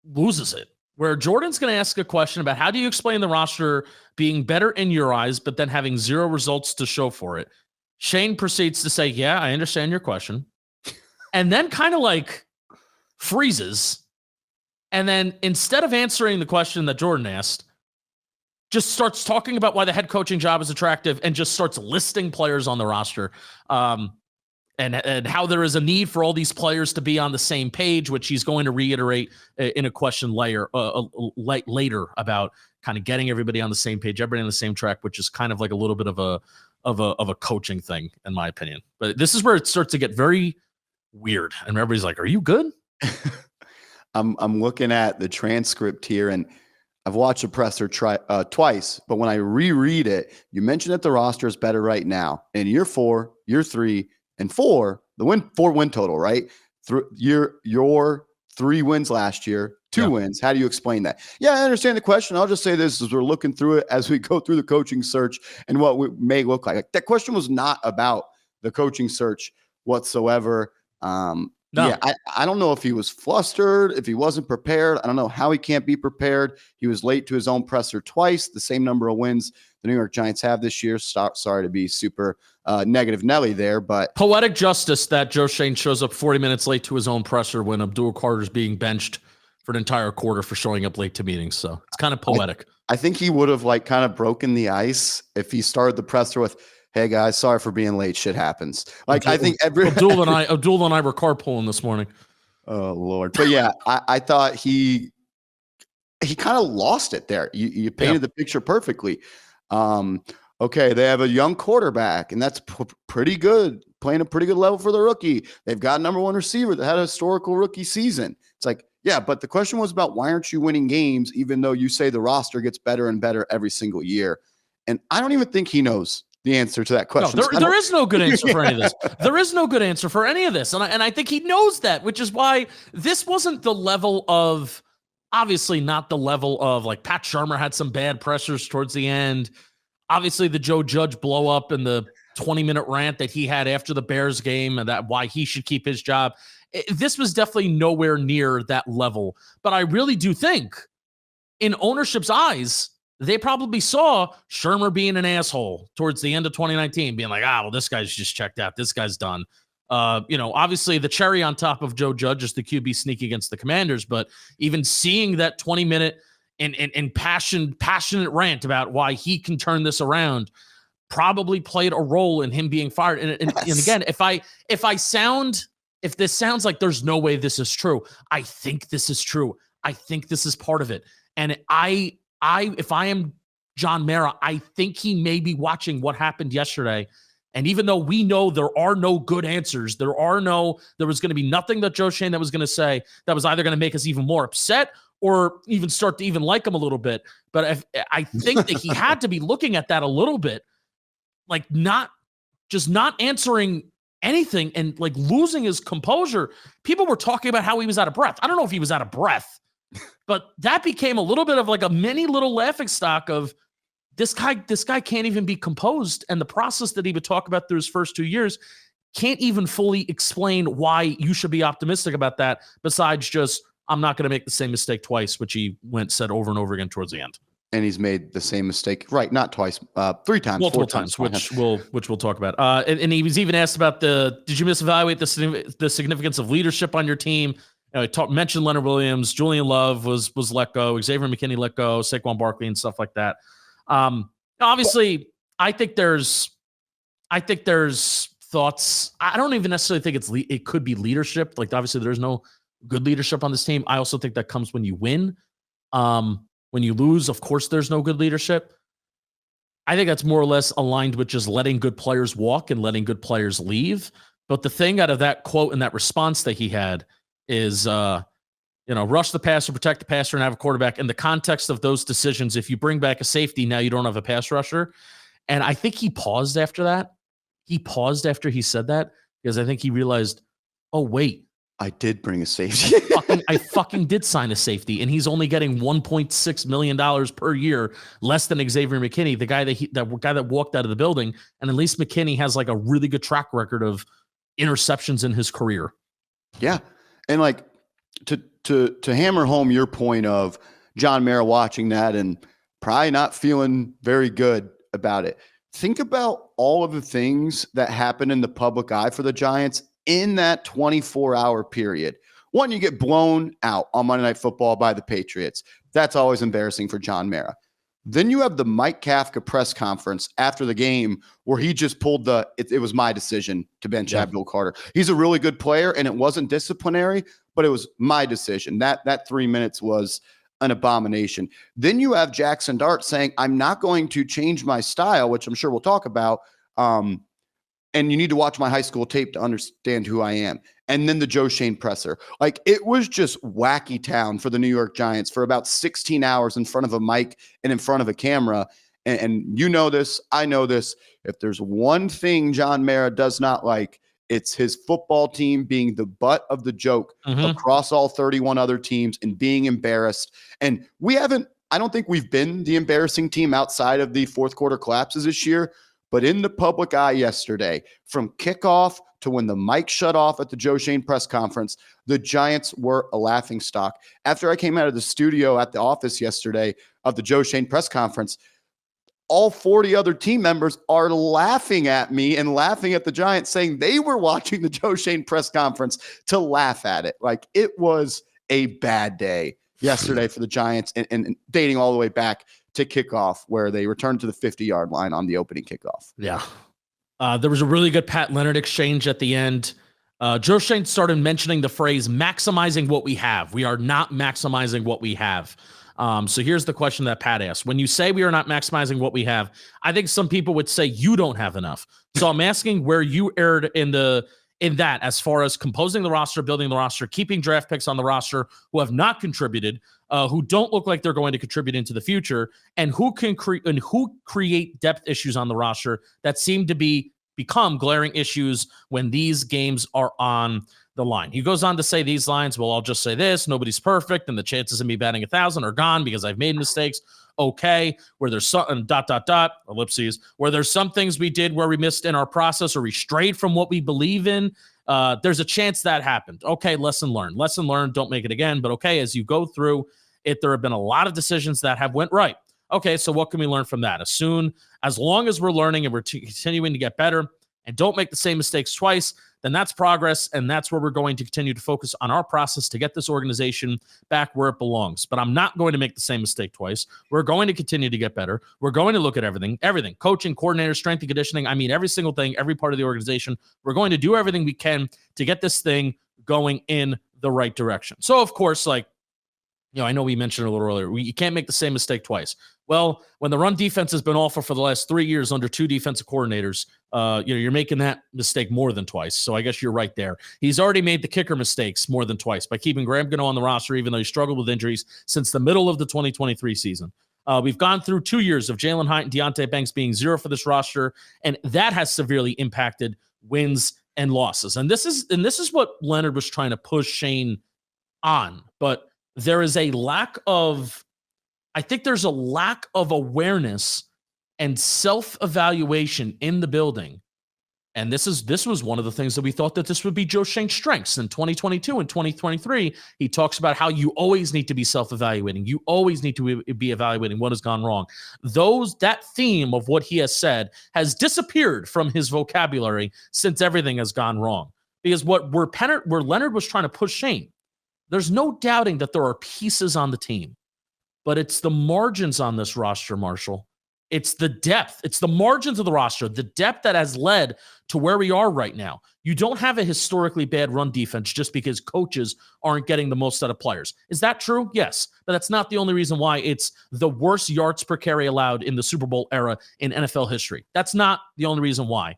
Speaker 1: loses it, where Jordan's going to ask a question about how do you explain the roster being better in your eyes, but then having zero results to show for it. Schoen proceeds to say, yeah, I understand your question. And then kind of like freezes And then instead of answering the question that Jordan asked, just starts talking about why the head coaching job is attractive and just starts listing players on the roster. And how there is a need for all these players to be on the same page, which he's going to reiterate in a question later about kind of getting everybody on the same page, everybody on the same track, which is kind of like a little bit of a coaching thing, in my opinion. But this is where it starts to get very weird, and everybody's like, "Are you good?"
Speaker 2: I'm looking at the transcript here, and I've watched the presser twice, but when I reread it, you mentioned that the roster is better right now. In year 4, year 3, and 4, the 4 win total, right? Your 3 wins last year, 2 wins. How do you explain that? Yeah, I understand the question. I'll just say this as we're looking through it as we go through the coaching search and what we may look like. That question was not about the coaching search whatsoever.
Speaker 1: No.
Speaker 2: Yeah, I don't know if he was flustered, if he wasn't prepared. I don't know how he can't be prepared. He was late to his own presser twice, the same number of wins the New York Giants have this year. Sorry to be super negative Nelly there, but
Speaker 1: poetic justice that Joe Schoen shows up 40 minutes late to his own presser when Abdul Carter's being benched for an entire quarter for showing up late to meetings. So it's kind of poetic.
Speaker 2: I think he would have like kind of broken the ice if he started the presser with, "Hey guys, sorry for being late. Shit happens." Like I think
Speaker 1: Abdul and I were carpooling this morning.
Speaker 2: Oh Lord. But yeah, I thought he kind of lost it there. You painted the picture perfectly. Okay, they have a young quarterback, and that's pretty good, playing a pretty good level for the rookie. They've got a number 1 receiver that had a historical rookie season. It's like, yeah, but the question was about why aren't you winning games, even though you say the roster gets better and better every single year. And I don't even think he knows the answer to that question.
Speaker 1: No, there is no good answer for any of this. There is no good answer for any of this. And I think he knows that, which is why this wasn't the level of, obviously not the level of like Pat Shermer had some bad pressures towards the end. Obviously the Joe Judge blow up in the 20-minute rant that he had after the Bears game and that why he should keep his job. This was definitely nowhere near that level. But I really do think in ownership's eyes, they probably saw Shermer being an asshole towards the end of 2019, being like, well, this guy's just checked out. This guy's done. Obviously the cherry on top of Joe Judge is the QB sneak against the Commanders, but even seeing that 20-minute and passionate rant about why he can turn this around probably played a role in him being fired. And again, if this sounds like there's no way this is true, I think this is true. I think this is part of it. And if I am John Mara, I think he may be watching what happened yesterday. And even though we know there are no good answers, there was going to be nothing that Joe Schoen that was going to say that was either going to make us even more upset or even start to even like him a little bit. But I think that he had to be looking at that a little bit, like not answering anything and like losing his composure. People were talking about how he was out of breath. I don't know if he was out of breath, but that became a little bit of like a mini little laughingstock of this guy can't even be composed. And the process that he would talk about through his first 2 years can't even fully explain why you should be optimistic about that. Besides just, I'm not going to make the same mistake twice, which he said over and over again towards the end.
Speaker 2: And he's made the same mistake, right? Not twice, 3 times,
Speaker 1: multiple times, which we'll talk about. And he was even asked about did you misevaluate the significance of leadership on your team? Mentioned Leonard Williams, Julian Love was let go, Xavier McKinney let go, Saquon Barkley and stuff like that. Obviously, I think there's thoughts. I don't even necessarily think it could be leadership. Like obviously, there's no good leadership on this team. I also think that comes when you win. When you lose, of course, there's no good leadership. I think that's more or less aligned with just letting good players walk and letting good players leave. But the thing out of that quote and that response that he had is, rush the passer, protect the passer, and have a quarterback. In the context of those decisions, if you bring back a safety, now you don't have a pass rusher. And I think he paused after that. He paused after he said that because I think he realized, oh, wait.
Speaker 2: I did bring a safety.
Speaker 1: I fucking did sign a safety, and he's only getting $1.6 million per year, less than Xavier McKinney, the guy that walked out of the building. And at least McKinney has like a really good track record of interceptions in his career.
Speaker 2: Yeah. And like to hammer home your point of John Mara watching that and probably not feeling very good about it. Think about all of the things that happened in the public eye for the Giants in that 24-hour period One, you get blown out on Monday Night Football by the Patriots. That's always embarrassing for John Mara. Then you have the Mike Kafka press conference after the game where he just pulled it was my decision to bench Abdul Carter. He's a really good player, and it wasn't disciplinary, but it was my decision. That 3 minutes was an abomination. Then you have Jackson Dart saying, I'm not going to change my style, which I'm sure we'll talk about. And you need to watch my high school tape to understand who I am. And then the Schoen Presser. Like, it was just wacky town for the New York Giants for about 16 hours in front of a mic and in front of a camera. And you know this, I know this. If there's one thing John Mara does not like, it's his football team being the butt of the joke across all 31 other teams and being embarrassed. And I don't think we've been the embarrassing team outside of the fourth quarter collapses this year. But in the public eye yesterday, from kickoff to when the mic shut off at the Schoen press conference, the Giants were a laughingstock. After I came out of the studio at the office yesterday of the Schoen press conference, all 40 other team members are laughing at me and laughing at the Giants, saying they were watching the Schoen press conference to laugh at it. Like, it was a bad day yesterday for the Giants, and dating all the way back to kickoff where they returned to the 50-yard line on the opening kickoff.
Speaker 1: Yeah. There was a really good Pat Leonard exchange at the end. Schoen started mentioning the phrase maximizing what we have. We are not maximizing what we have. So here's the question that Pat asked. When you say we are not maximizing what we have, I think some people would say you don't have enough. So I'm asking where you erred in that as far as composing the roster, building the roster, keeping draft picks on the roster who have not contributed, who don't look like they're going to contribute into the future, and who create depth issues on the roster that seem to become glaring issues when these games are on the line. He goes on to say these lines, well, I'll just say this, nobody's perfect, and the chances of me batting 1,000 are gone because I've made mistakes. Okay, where there's some ellipses, where there's some things we did where we missed in our process or we strayed from what we believe in. There's a chance that happened. Okay, lesson learned, don't make it again. But okay, as you go through it, there have been a lot of decisions that have went right. Okay, so what can we learn from that? As long as we're learning and we're continuing to get better and don't make the same mistakes twice, then that's progress, and that's where we're going to continue to focus on our process to get this organization back where it belongs. But I'm not going to make the same mistake twice. We're going to continue to get better. We're going to look at everything, coaching, coordinator, strength and conditioning. I mean, every single thing, every part of the organization. We're going to do everything we can to get this thing going in the right direction. So, of course, I know we mentioned it a little earlier. You can't make the same mistake twice. Well, when the run defense has been awful for the last 3 years under two defensive coordinators, you're making that mistake more than twice. So I guess you're right there. He's already made the kicker mistakes more than twice by keeping Graham Gano on the roster, even though he struggled with injuries since the middle of the 2023 season. We've gone through 2 years of Jalen Hyatt and Deontay Banks being zero for this roster, and that has severely impacted wins and losses. And this is what Leonard was trying to push Shane on, but there is a lack of awareness and self-evaluation in the building. And this was one of the things that we thought that this would be Joe Schoen's strengths in 2022 and 2023. He talks about how you always need to be self-evaluating. You always need to be evaluating what has gone wrong. That theme of what he has said has disappeared from his vocabulary since everything has gone wrong. Because where Leonard was trying to push Shane, there's no doubting that there are pieces on the team, but it's the margins on this roster, Marshall. It's the depth. It's the margins of the roster, the depth that has led to where we are right now. You don't have a historically bad run defense just because coaches aren't getting the most out of players. Is that true? Yes, but that's not the only reason why it's the worst yards per carry allowed in the Super Bowl era in NFL history. That's not the only reason why.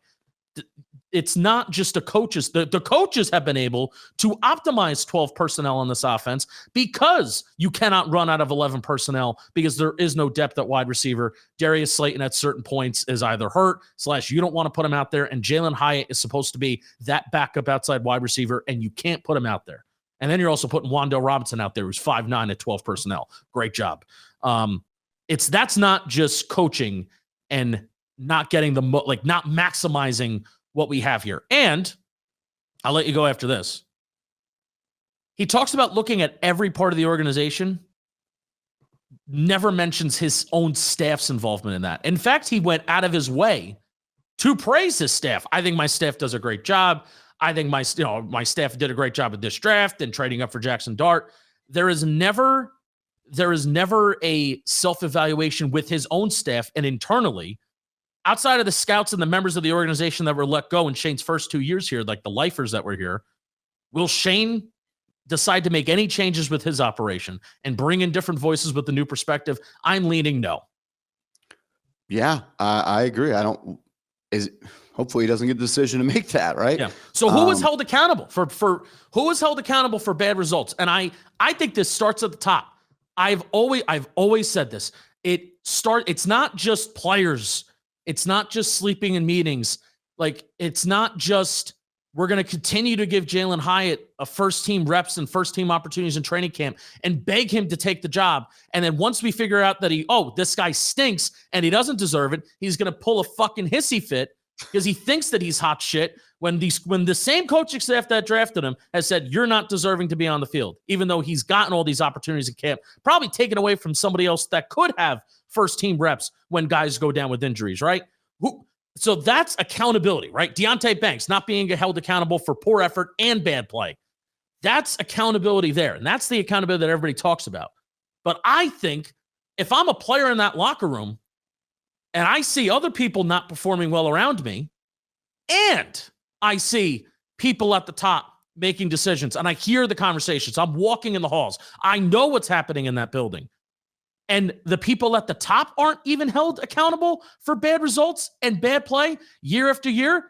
Speaker 1: It's not just the coaches. The coaches have been able to optimize 12 personnel on this offense because you cannot run out of 11 personnel because there is no depth at wide receiver. Darius Slayton at certain points is either hurt / you don't want to put him out there, and Jalen Hyatt is supposed to be that backup outside wide receiver, and you can't put him out there. And then you're also putting Wan'Dale Robinson out there, who's 5'9" at 12 personnel. Great job. That's not just coaching and not getting not maximizing what we have here. And I'll let you go after this. He talks about looking at every part of the organization, never mentions his own staff's involvement in that. In fact, he went out of his way to praise his staff. I think my staff does a great job. I think my staff did a great job with this draft and trading up for Jackson Dart. There is never a self-evaluation with his own staff and internally, outside of the scouts and the members of the organization that were let go in Shane's first 2 years here, like the lifers that were here. Will Shane decide to make any changes with his operation and bring in different voices with the new perspective? I'm leaning no.
Speaker 2: Yeah, I agree. Hopefully he doesn't get the decision to make that, right?
Speaker 1: Yeah. So who is held accountable for who is held accountable for bad results? And I think this starts at the top. I've always said this. It's not just players. It's not just sleeping in meetings. Like, it's not just we're going to continue to give Jalen Hyatt a first-team reps and first-team opportunities in training camp and beg him to take the job. And then once we figure out that this guy stinks and he doesn't deserve it, he's going to pull a fucking hissy fit because he thinks that he's hot shit when the same coaching staff that drafted him has said, you're not deserving to be on the field, even though he's gotten all these opportunities in camp, probably taken away from somebody else that could have first-team reps when guys go down with injuries, right? So that's accountability, right? Deonte Banks not being held accountable for poor effort and bad play. That's accountability there. And that's the accountability that everybody talks about. But I think if I'm a player in that locker room and I see other people not performing well around me, and I see people at the top making decisions, and I hear the conversations, I'm walking in the halls, I know what's happening in that building, and the people at the top aren't even held accountable for bad results and bad play year after year,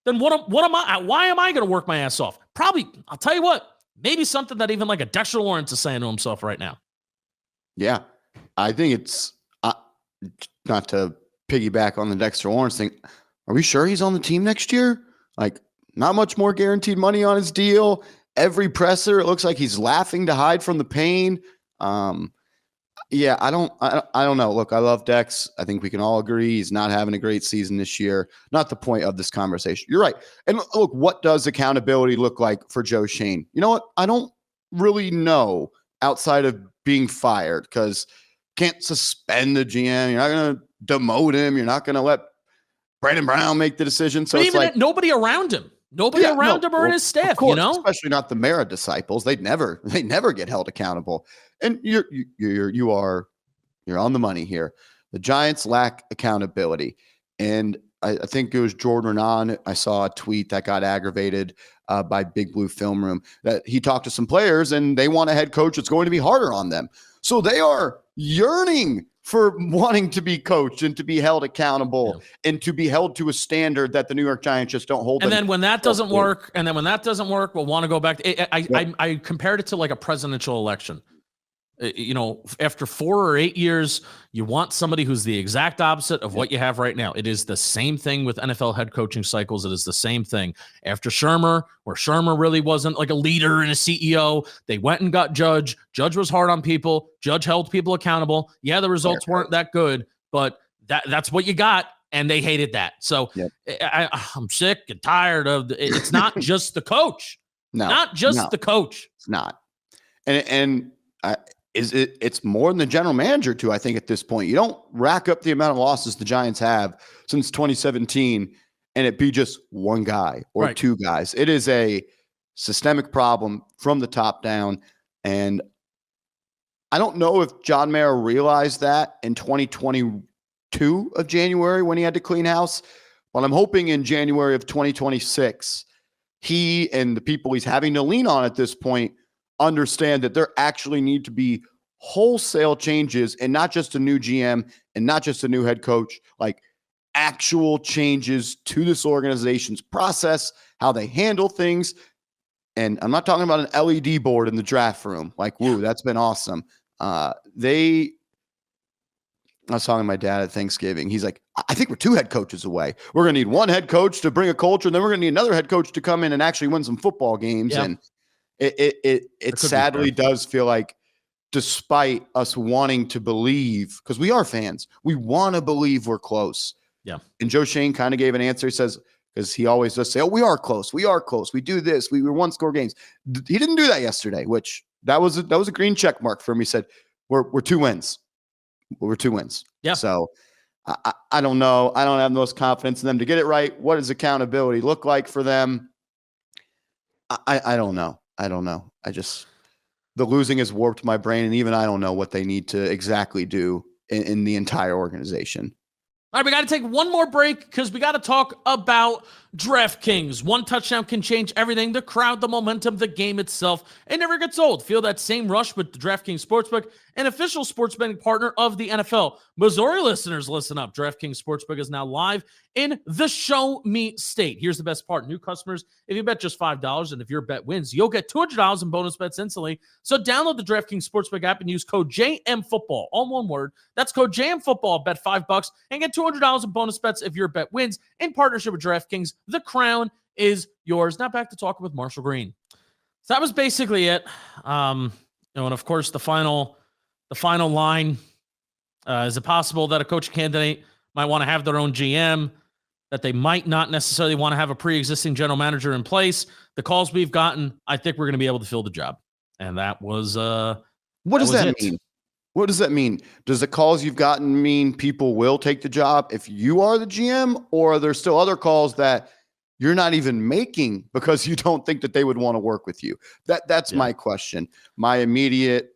Speaker 1: then why am I going to work my ass off? Probably, I'll tell you what, maybe something that even like a Dexter Lawrence is saying to himself right now.
Speaker 2: Yeah, I think it's not to piggyback on the Dexter Lawrence thing. Are we sure he's on the team next year? Like, not much more guaranteed money on his deal. Every presser, it looks like he's laughing to hide from the pain. Yeah, I don't know. Look, I love Dex. I think we can all agree he's not having a great season this year. Not the point of this conversation. You're right. And look, what does accountability look like for Joe Schoen? You know what? I don't really know outside of being fired, because can't suspend the GM. You're not going to demote him. You're not going to let Brandon Brown make the decision. So
Speaker 1: but
Speaker 2: it's
Speaker 1: even
Speaker 2: like
Speaker 1: nobody around him. Nobody around him or in his staff,
Speaker 2: course,
Speaker 1: you know?
Speaker 2: Especially not the Mara disciples. They never get held accountable. And you're on the money here. The Giants lack accountability. And I think it was Jordan Renan. I saw a tweet that got aggravated by Big Blue Film Room that he talked to some players and they want a head coach that's going to be harder on them. So they are yearning for wanting to be coached and to be held accountable and to be held to a standard that the New York Giants just don't hold.
Speaker 1: And then when that doesn't work, we'll want to go back to, I compared it to like a presidential election. You know, after 4 or 8 years, you want somebody who's the exact opposite of what you have right now. It is the same thing with NFL head coaching cycles. It is the same thing. After Shermer, where Shermer really wasn't like a leader and a CEO, they went and got Judge. Judge was hard on people. Judge held people accountable. Yeah, the results weren't that good, but that's what you got, and they hated that. So I'm sick and tired of it's not just the coach. The coach.
Speaker 2: It's not. It's more than the general manager too, I think, at this point. You don't rack up the amount of losses the Giants have since 2017 and it be just one guy or two guys. It is a systemic problem from the top down. And I don't know if John Mara realized that in 2022 of January when he had to clean house, but I'm hoping in January of 2026, he and the people he's having to lean on at this point understand that there actually need to be wholesale changes and not just a new GM and not just a new head coach, like actual changes to this organization's process, how they handle things. And I'm not talking about an LED board in the draft room. Like, woo, that's been awesome. I was talking to my dad at Thanksgiving. He's like, I think we're 2 head coaches away. We're going to need one head coach to bring a culture, and then we're going to need another head coach to come in and actually win some football games. And it sadly does feel like, despite us wanting to believe, because we are fans, we want to believe we're close.
Speaker 1: Yeah. And
Speaker 2: Joe Schoen kind of gave an answer. He says, because he always does say, oh, we are close. We are close. We do this. We were 1-score games. He didn't do that yesterday, which that was a green check mark for him. He said, we're 2 wins. We're 2 wins.
Speaker 1: Yeah.
Speaker 2: So I don't know. I don't have the most confidence in them to get it right. What does accountability look like for them? I don't know. I don't know. The losing has warped my brain, and even I don't know what they need to exactly do in the entire organization.
Speaker 1: All right, we got to take one more break because we got to talk about DraftKings. One touchdown can change everything. The crowd, the momentum, the game itself. It never gets old. Feel that same rush with the DraftKings Sportsbook, an official sports betting partner of the NFL. Missouri listeners, listen up. DraftKings Sportsbook is now live in the Show Me state. Here's the best part. New customers, if you bet just $5 and if your bet wins, you'll get $200 in bonus bets instantly. So download the DraftKings Sportsbook app and use code JMFootball, all one word. That's code JMFootball. Bet $5 and get $200 in bonus bets if your bet wins in partnership with DraftKings. The crown is yours. Now back to talking with Marshall Green. So that was basically it. And of course, the final line, is it possible that a coach candidate might want to have their own GM, that they might not necessarily want to have a pre-existing general manager in place? The calls we've gotten, I think we're going to be able to fill the job. And that was
Speaker 2: what does that mean? What does that mean? Does the calls you've gotten mean people will take the job if you are the GM, or are there still other calls that you're not even making because you don't think that they would want to work with you? That's my question. My immediate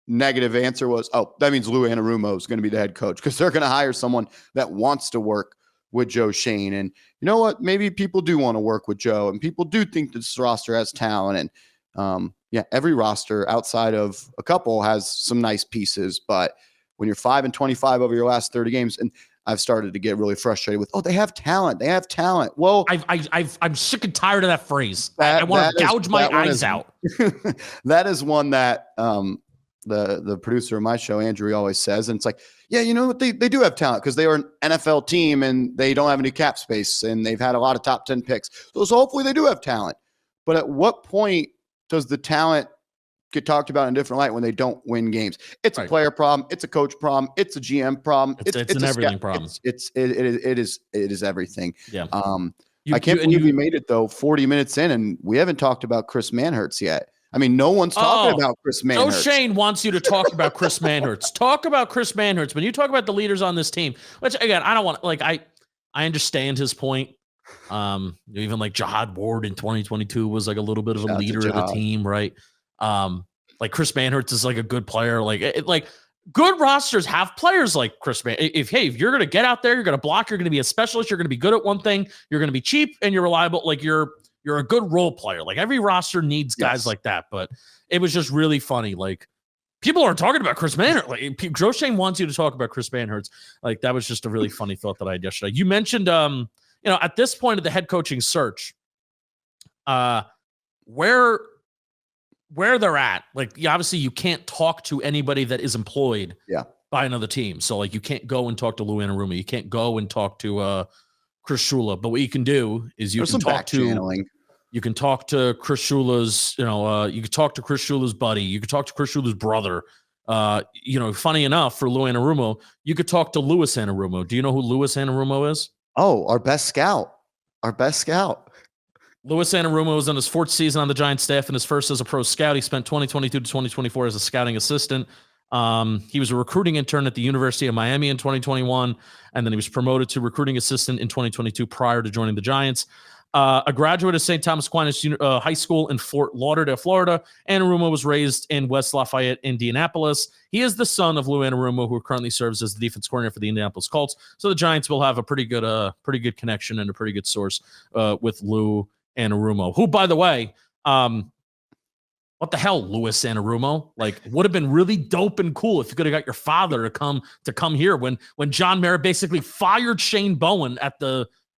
Speaker 2: negative answer was, oh, that means Lou Anarumo is going to be the head coach because they're going to hire someone that wants to work with Joe Schoen. And you know what? Maybe people do want to work with Joe, and people do think this roster has talent. And every roster outside of a couple has some nice pieces. But when you're 5-25 over your last 30 games, and I've started to get really frustrated with, they have talent. They have talent. Well,
Speaker 1: I'm sick and tired of that phrase. I want to gouge my eyes out.
Speaker 2: That is one that the producer of my show, Andrew, always says. And it's like, yeah, you know what? They do have talent because they are an NFL team and they don't have any cap space and they've had a lot of top 10 picks. So hopefully they do have talent. But at what point does the talent get talked about in a different light when they don't win games? It's a player problem. It's a coach problem. It's a GM problem.
Speaker 1: It's an everything problem.
Speaker 2: It is everything.
Speaker 1: Yeah.
Speaker 2: I can't believe we made it though 40 minutes in and we haven't talked about Chris Manhertz yet. I mean, no one's talking about Chris Manhertz.
Speaker 1: Joe Schoen wants you to talk about Chris Manhertz. Talk about Chris Manhertz. When you talk about the leaders on this team, which again, I don't want I understand his point. Even like Jihad Ward in 2022 was like a little bit of a leader of the team, right? Like Chris Manhertz is like a good player. Like good rosters have players like Chris Manhertz. If you're gonna get out there, you're gonna block, you're gonna be a specialist, you're gonna be good at one thing, you're gonna be cheap and you're reliable. Like you're a good role player. Like every roster needs guys like that. But it was just really funny. Like people are talking about Chris Manhertz. Like Joe Schoen wants you to talk about Chris Manhertz. Like that was just a really funny thought that I had yesterday. You mentioned at this point of the head coaching search, where they're at, like obviously you can't talk to anybody that is employed by another team. So like you can't go and talk to Lou Anarumo. You can't go and talk to Chris Shula. But what you can do is you can talk to Chris Shula's, you can talk to Chris Shula's buddy. You can talk to Chris Shula's brother. Funny enough for Lou Anarumo, you could talk to Louis Anarumo. Do you know who Louis Anarumo is?
Speaker 2: Oh, our best scout.
Speaker 1: Louis Anarumo was on his fourth season on the Giants staff and his first as a pro scout. He spent 2022 to 2024 as a scouting assistant. He was a recruiting intern at the University of Miami in 2021, and then he was promoted to recruiting assistant in 2022 prior to joining the Giants. A graduate of St. Thomas Aquinas High School in Fort Lauderdale, Florida. Anarumo was raised in West Lafayette, Indianapolis. He is the son of Lou Anarumo, who currently serves as the defense coordinator for the Indianapolis Colts. So the Giants will have a pretty good connection and a pretty good source with Lou Anarumo, who, by the way, what the hell, Louis Anarumo? Like, would have been really dope and cool if you could have got your father to come here when John Mara basically fired Shane Bowen at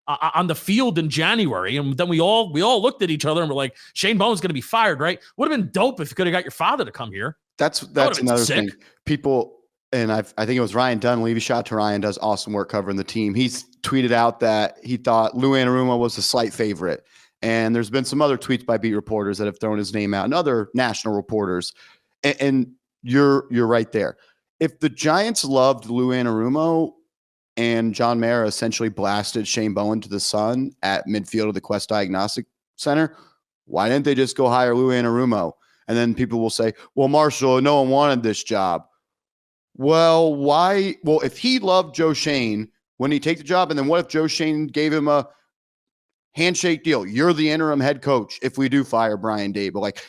Speaker 1: on the field in January. And then we all looked at each other and were like, Shane Bowen's going to be fired, right? Would have been dope if you could have got your father to come here.
Speaker 2: That's another thing. People, and I think it was Ryan Dunn, Levy Shot to Ryan, does awesome work covering the team. He's tweeted out that he thought Lou Anarumo was a slight favorite. And there's been some other tweets by beat reporters that have thrown his name out and other national reporters. And you're right there. If the Giants loved Lou Anarumo, and John Mara essentially blasted Shane Bowen to the sun at midfield of the Quest Diagnostic Center, why didn't they just go hire Lou Anarumo? And then people will say, well, Marshall, no one wanted this job. well, why? Well, if he loved Joe Schoen, when he take the job, and then what if Joe Schoen gave him a handshake deal? You're the interim head coach if we do fire Brian Dable. Like,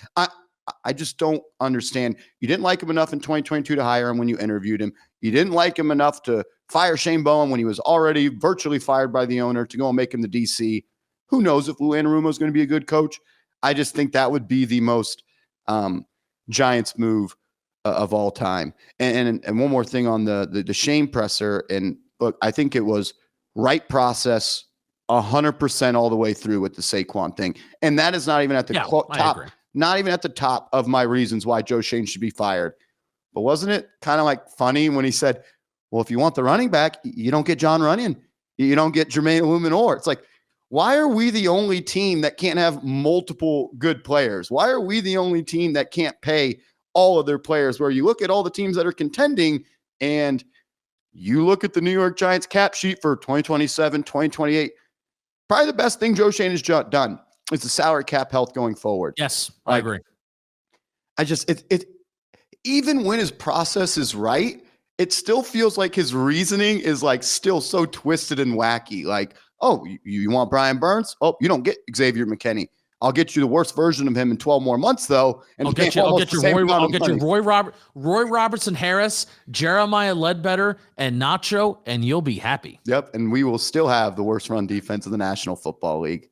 Speaker 2: I just don't understand. You didn't like him enough in 2022 to hire him when you interviewed him. You didn't like him enough to fire Shane Bowen when he was already virtually fired by the owner to go and make him the DC. Who knows if Lou Anarumo is going to be a good coach? I just think that would be the most Giants move of all time. And one more thing on the Schoen Presser. And look, I think it was right process 100% all the way through with the Saquon thing. And that is not even at the top, not even at the top of my reasons why Joe Schoen should be fired. But wasn't it kind of like funny when he said, well, if you want the running back, you don't get John Runyon. You don't get Jermaine Illuminor. It's like, why are we the only team that can't have multiple good players? Why are we the only team that can't pay all of their players? Where you look at all the teams that are contending and you look at the New York Giants cap sheet for 2027, 2028, probably the best thing Joe Schoen has done is the salary cap health going forward.
Speaker 1: Yes, I agree.
Speaker 2: I just, even when his process is right, it still feels like his reasoning is like still so twisted and wacky. Like, oh, you want Brian Burns? Oh, you don't get Xavier McKinney. I'll get you the worst version of him in 12 more months, though. And
Speaker 1: I'll get you Roy Robertson Harris, Jeremiah Ledbetter, and Nacho, and you'll be happy.
Speaker 2: Yep, and we will still have the worst run defense in the National Football League.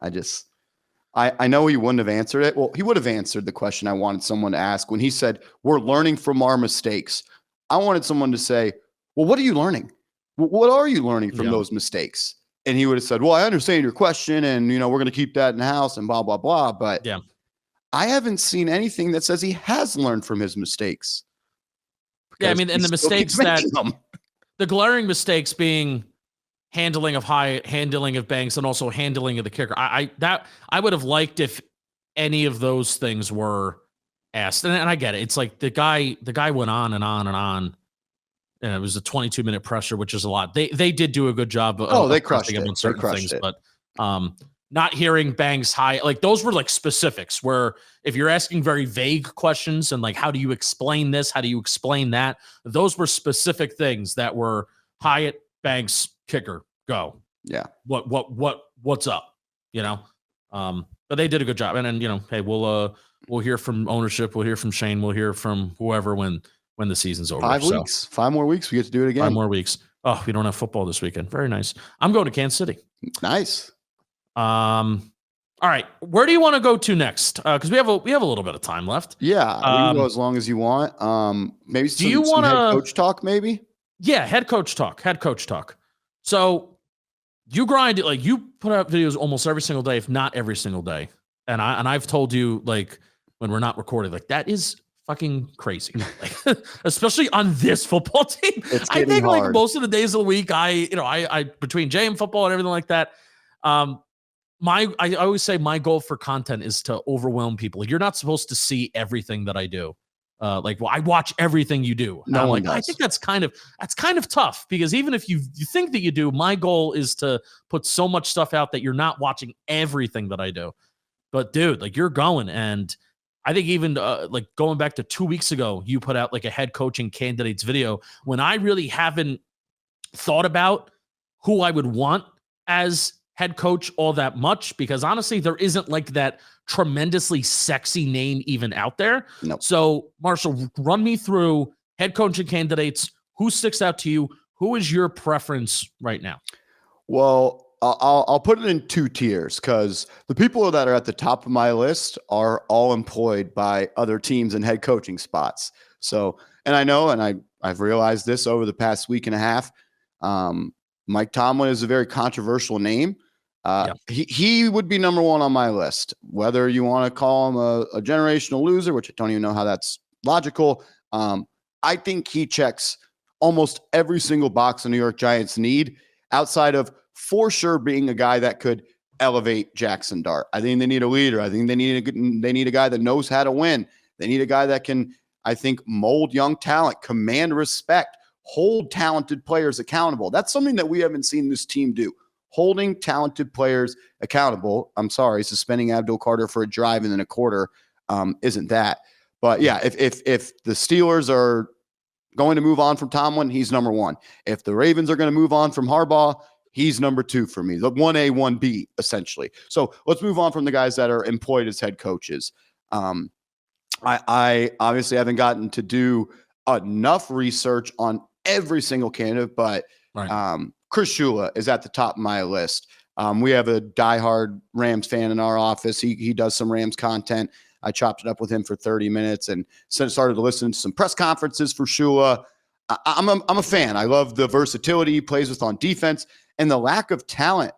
Speaker 2: I know he wouldn't have answered it. Well, he would have answered the question I wanted someone to ask when he said, we're learning from our mistakes. I wanted someone to say, well, what are you learning? What are you learning from those mistakes? And he would have said, well, I understand your question, and we're going to keep that in the house and blah, blah, blah. But I haven't seen anything that says he has learned from his mistakes.
Speaker 1: Yeah, I mean, and the mistakes the glaring mistakes being handling of Banks and also handling of the kicker. I would have liked if any of those things were asked. And I get it. It's like the guy went on and on and on. And it was a 22-minute presser, which is a lot. They did do a good job of
Speaker 2: they crushed it.
Speaker 1: On certain things, but not hearing Banks high, like those were like specifics where if you're asking very vague questions and like, how do you explain this? How do you explain that? Those were specific things that were Hyatt, Banks, kicker, go.
Speaker 2: Yeah.
Speaker 1: What's up? But they did a good job. And then, hey, we'll hear from ownership. We'll hear from Shane. We'll hear from whoever when the season's over.
Speaker 2: 5 more weeks. We get to do it again.
Speaker 1: 5 more weeks. Oh, we don't have football this weekend. Very nice. I'm going to Kansas City.
Speaker 2: Nice.
Speaker 1: All right. Where do you want to go to next? Because we have a little bit of time left.
Speaker 2: Yeah. We can go as long as you want. Maybe some head coach talk, maybe?
Speaker 1: Yeah, head coach talk. So you grind it, like you put out videos almost every single day, if not every single day. And I've told you, like, when we're not recorded, like that is fucking crazy. Like, especially on this football team. I think hard. Like most of the days of the week, I between JM football and everything like that. I always say my goal for content is to overwhelm people. You're not supposed to see everything that I do. I watch everything you do.
Speaker 2: No one does.
Speaker 1: I think that's kind of tough because even if you think that you do, my goal is to put so much stuff out that you're not watching everything that I do. But dude, like you're going, and I think even like going back to 2 weeks ago, you put out like a head coaching candidates video when I really haven't thought about who I would want as head coach all that much, because honestly, there isn't like that tremendously sexy name even out there.
Speaker 2: Nope.
Speaker 1: So Marshall, run me through head coaching candidates. Who sticks out to you? Who is your preference right now?
Speaker 2: Well, I'll put it in 2 tiers because the people that are at the top of my list are all employed by other teams in head coaching spots. So, and I know, and I've realized this over the past week and a half, Mike Tomlin is a very controversial name. He would be number 1 on my list, whether you want to call him a generational loser, which I don't even know how that's logical. I think he checks almost every single box the New York Giants need, outside of for sure being a guy that could elevate Jackson Dart. I think they need a leader. I think they need a guy that knows how to win. They need a guy that can, I think, mold young talent, command respect, hold talented players accountable. That's something that we haven't seen this team do. Holding talented players accountable. I'm sorry, suspending Abdul Carter for a drive and then a quarter isn't that. But yeah, if the Steelers are going to move on from Tomlin, he's number one. If the Ravens are going to move on from Harbaugh, he's number two for me, the 1A, 1B, essentially. So let's move on from the guys that are employed as head coaches. I obviously haven't gotten to do enough research on every single candidate, but Chris Shula is at the top of my list. We have a diehard Rams fan in our office. He does some Rams content. I chopped it up with him for 30 minutes and started to listen to some press conferences for Shula. I'm a fan. I love the versatility he plays with on defense and the lack of talent,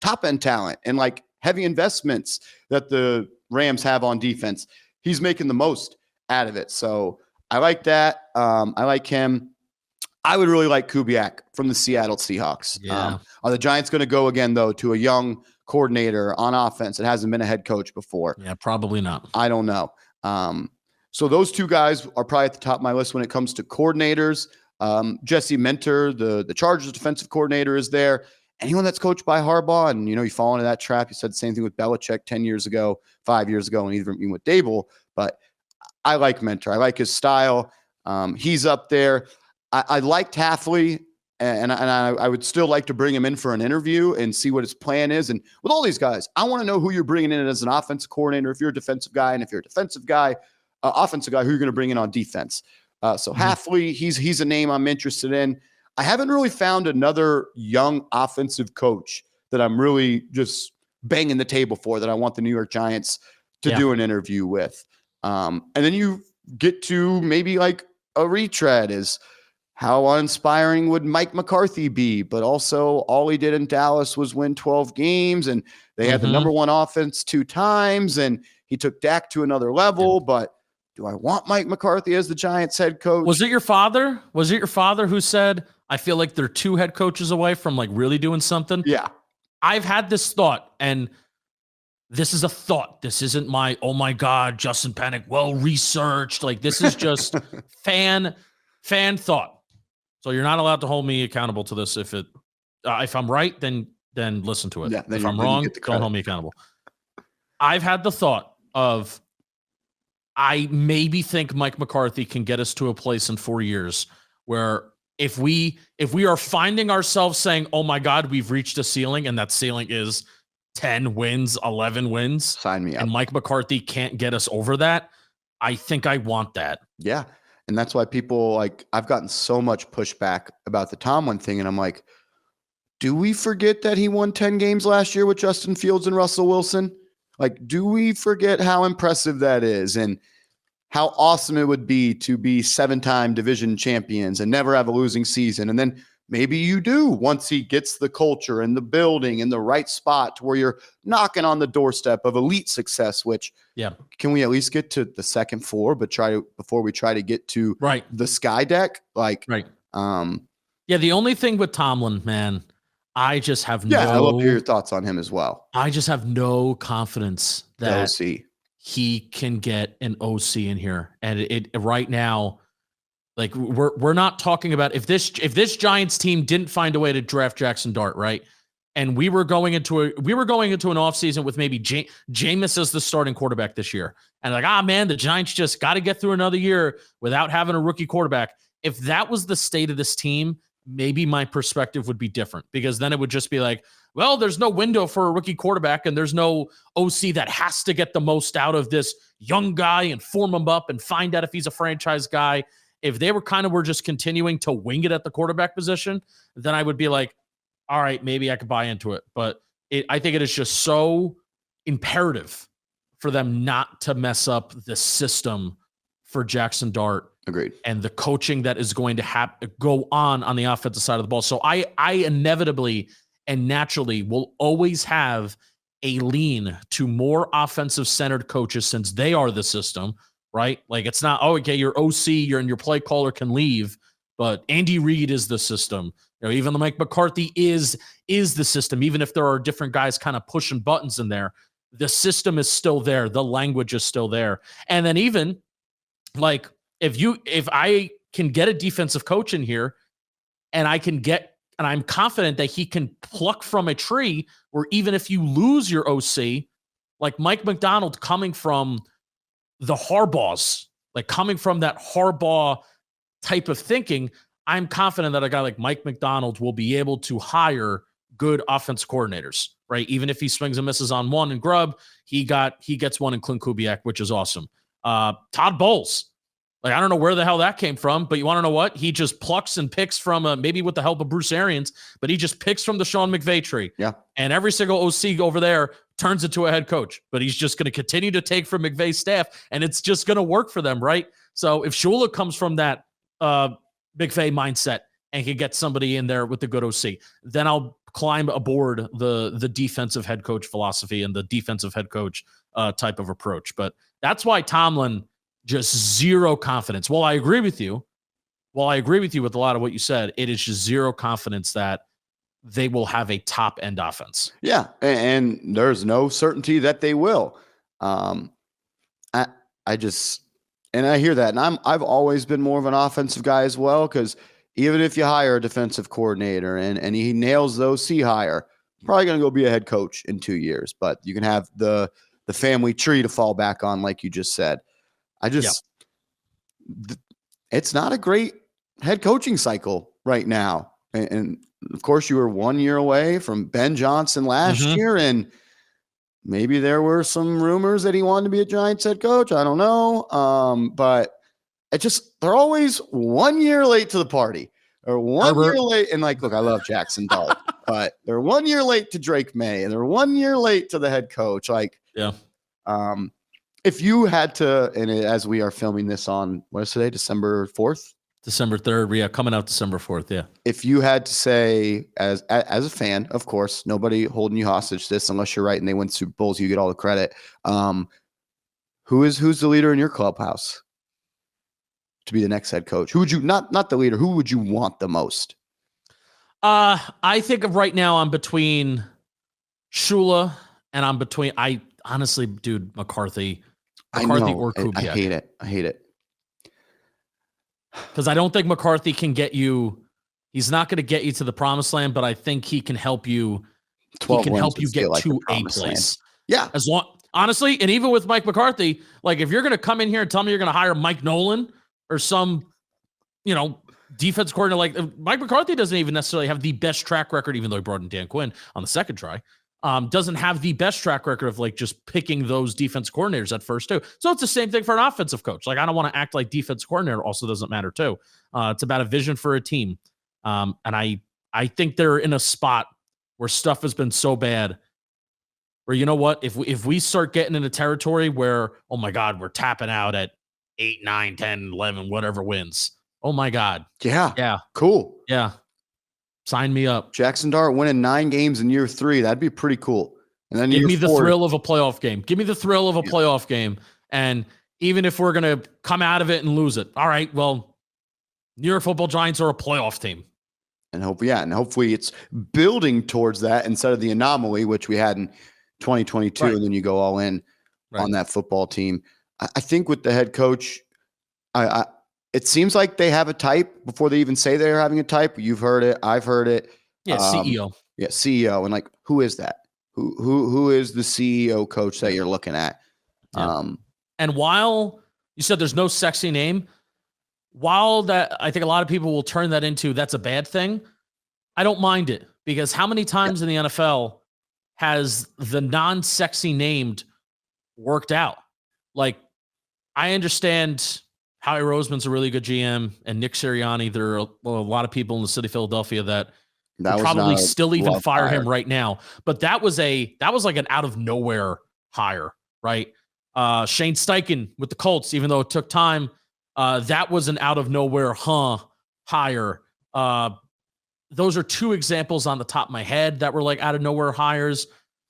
Speaker 2: top-end talent, and like heavy investments that the Rams have on defense. He's making the most out of it. So I like that. I like him. I would really like Kubiak from the Seattle Seahawks.
Speaker 1: Yeah.
Speaker 2: Are the Giants going to go again, though, to a young coordinator on offense that hasn't been a head coach before?
Speaker 1: Yeah, probably not.
Speaker 2: I don't know. So those two guys are probably at the top of my list when it comes to coordinators. Jesse Minter, the Chargers defensive coordinator, is there. Anyone that's coached by Harbaugh, and you fall into that trap. You said the same thing with Belichick 10 years ago, 5 years ago, and even with Dable. But I like Minter. I like his style. He's up there. I liked Hafley, and I would still like to bring him in for an interview and see what his plan is. And with all these guys, I want to know who you're bringing in as an offensive coordinator. If you're a defensive guy, and if you're a defensive guy, offensive guy, who you're going to bring in on defense. So Hafley, he's a name I'm interested in. I haven't really found another young offensive coach that I'm really just banging the table for that I want the New York Giants to do an interview with. And then you get to maybe like a retread is how uninspiring would Mike McCarthy be? But also all he did in Dallas was win 12 games and they had the number one offense 2 times and he took Dak to another level. But do I want Mike McCarthy as the Giants head coach?
Speaker 1: Was it your father? Was it your father who said, I feel like they're 2 head coaches away from like really doing something?
Speaker 2: Yeah.
Speaker 1: I've had this thought, and this is a thought. This isn't my, oh my God, Justin Panic, well-researched. Like this is just fan thought. So you're not allowed to hold me accountable to this. If I'm right, then listen to it.
Speaker 2: Yeah,
Speaker 1: if I'm wrong, don't hold me accountable. I've had the thought of, I maybe think Mike McCarthy can get us to a place in 4 years where if we are finding ourselves saying, oh my God, we've reached a ceiling, and that ceiling is 10 wins, 11 wins.
Speaker 2: Sign me up.
Speaker 1: And Mike McCarthy can't get us over that. I think I want that.
Speaker 2: Yeah. And that's why people I've gotten so much pushback about the Tomlin thing. And I'm like, do we forget that he won 10 games last year with Justin Fields and Russell Wilson? Like, do we forget how impressive that is and how awesome it would be to be 7-time division champions and never have a losing season? And then maybe you do once he gets the culture and the building in the right spot to where you're knocking on the doorstep of elite success, which can we at least get to the second floor, but before we try to get to the sky deck? The
Speaker 1: only thing with Tomlin, man, I just have
Speaker 2: I love to hear your thoughts on him as well.
Speaker 1: I just have no confidence that
Speaker 2: OC.
Speaker 1: He can get an OC in here. And it right now, like we're not talking about if this Giants team didn't find a way to draft Jackson Dart, right? And we were going into an offseason with maybe Jameis as the starting quarterback this year. And man, the Giants just got to get through another year without having a rookie quarterback. If that was the state of this team, maybe my perspective would be different, because then it would just be like, well, there's no window for a rookie quarterback and there's no OC that has to get the most out of this young guy and form him up and find out if he's a franchise guy. If they were just continuing to wing it at the quarterback position, then I would be like, all right, maybe I could buy into it. But I think it is just so imperative for them not to mess up the system for Jackson Dart.
Speaker 2: Agreed.
Speaker 1: And the coaching that is going to go on the offensive side of the ball. So I inevitably and naturally will always have a lean to more offensive-centered coaches since they are the system, right? Like it's not, your OC, your play caller can leave, but Andy Reid is the system. Even the Mike McCarthy is the system. Even if there are different guys kind of pushing buttons in there, the system is still there. The language is still there. And then even like if I can get a defensive coach in here and I'm confident that he can pluck from a tree, where even if you lose your OC, like Mike McDonald coming from the Harbaughs, like coming from that Harbaugh type of thinking, I'm confident that a guy like Mike McDonald will be able to hire good offense coordinators, right? Even if he swings and misses on one in Grubb, he gets one in Clint Kubiak, which is awesome. Todd Bowles, like, I don't know where the hell that came from, but you want to know what? He just plucks and picks from maybe with the help of Bruce Arians, but he just picks from the Sean McVay tree.
Speaker 2: Yeah.
Speaker 1: And every single OC over there turns into a head coach, but he's just going to continue to take from McVay's staff, and it's just going to work for them, right? So if Shula comes from that McVay mindset and can get somebody in there with the good OC, then I'll climb aboard the defensive head coach philosophy and the defensive head coach type of approach. But that's why Tomlin, just zero confidence. Well, I agree with you with a lot of what you said. It is just zero confidence that they will have a top end offense.
Speaker 2: Yeah. And there's no certainty that they will. I hear that. And I've always been more of an offensive guy as well, because even if you hire a defensive coordinator and he nails the OC hire, probably going to go be a head coach in 2 years, but you can have the family tree to fall back on, like you just said. It's not a great head coaching cycle right now. And of course, you were 1 year away from Ben Johnson last year, and maybe there were some rumors that he wanted to be a Giants head coach. I don't know. But they're always 1 year late to the party, or year late. And like, look, I love Jackson Dart, but they're 1 year late to Drake May, and they're 1 year late to the head coach. Like,
Speaker 1: yeah.
Speaker 2: If you had to, and as we are filming this on, what is today, December 4th?
Speaker 1: December 3rd. Yeah, coming out December 4th. Yeah.
Speaker 2: If you had to say, as a fan, of course, nobody holding you hostage to this, unless you're right and they win Super Bowls, you get all the credit. Who's the leader in your clubhouse to be the next head coach? Who would you, not the leader, who would you want the most?
Speaker 1: I think of right now, I'm between Shula and I honestly, dude, McCarthy or Kubiak.
Speaker 2: I hate it.
Speaker 1: Because I don't think McCarthy can get you. He's not going to get you to the promised land, but I think he can help you. He can help you get to a place.
Speaker 2: Yeah.
Speaker 1: Honestly, and even with Mike McCarthy, like, if you're going to come in here and tell me you're going to hire Mike Nolan or some, defense coordinator, like, Mike McCarthy doesn't even necessarily have the best track record, even though he brought in Dan Quinn on the second try. Doesn't have the best track record of, like, just picking those defense coordinators at first too. So it's the same thing for an offensive coach. Like, I don't want to act like defense coordinator also doesn't matter too. It's about a vision for a team. And I think they're in a spot where stuff has been so bad where, you know what, if we start getting into territory where, oh my God, we're tapping out at 8, 9, 10, 11, whatever wins. Oh my God.
Speaker 2: Yeah.
Speaker 1: Yeah.
Speaker 2: Cool.
Speaker 1: Yeah. Sign me up.
Speaker 2: Jackson Dart winning 9 games in year 3. That'd be pretty cool. And then
Speaker 1: give me the thrill of a playoff game. Give me the thrill of a playoff game. And even if we're going to come out of it and lose it, all right, well, New York Football Giants are a playoff team.
Speaker 2: And hopefully it's building towards that instead of the anomaly, which we had in 2022. Right. And then you go all in on that football team. I think with the head coach, it seems like they have a type before they even say they're having a type. You've heard it. I've heard it.
Speaker 1: Yeah, CEO.
Speaker 2: Yeah, CEO. And like, who is that? Who is the CEO coach that you're looking at?
Speaker 1: Yeah. And while you said there's no sexy name, while that I think a lot of people will turn that into that's a bad thing, I don't mind it, because how many times in the NFL has the non-sexy named worked out? Like, I understand Howie Roseman's a really good GM, and Nick Sirianni, there are a lot of people in the city of Philadelphia that would probably still even fire him right now. But that was like an out of nowhere hire, right? Shane Steichen with the Colts, even though it took time, that was an out of nowhere hire. Those are 2 examples on the top of my head that were like out of nowhere hires.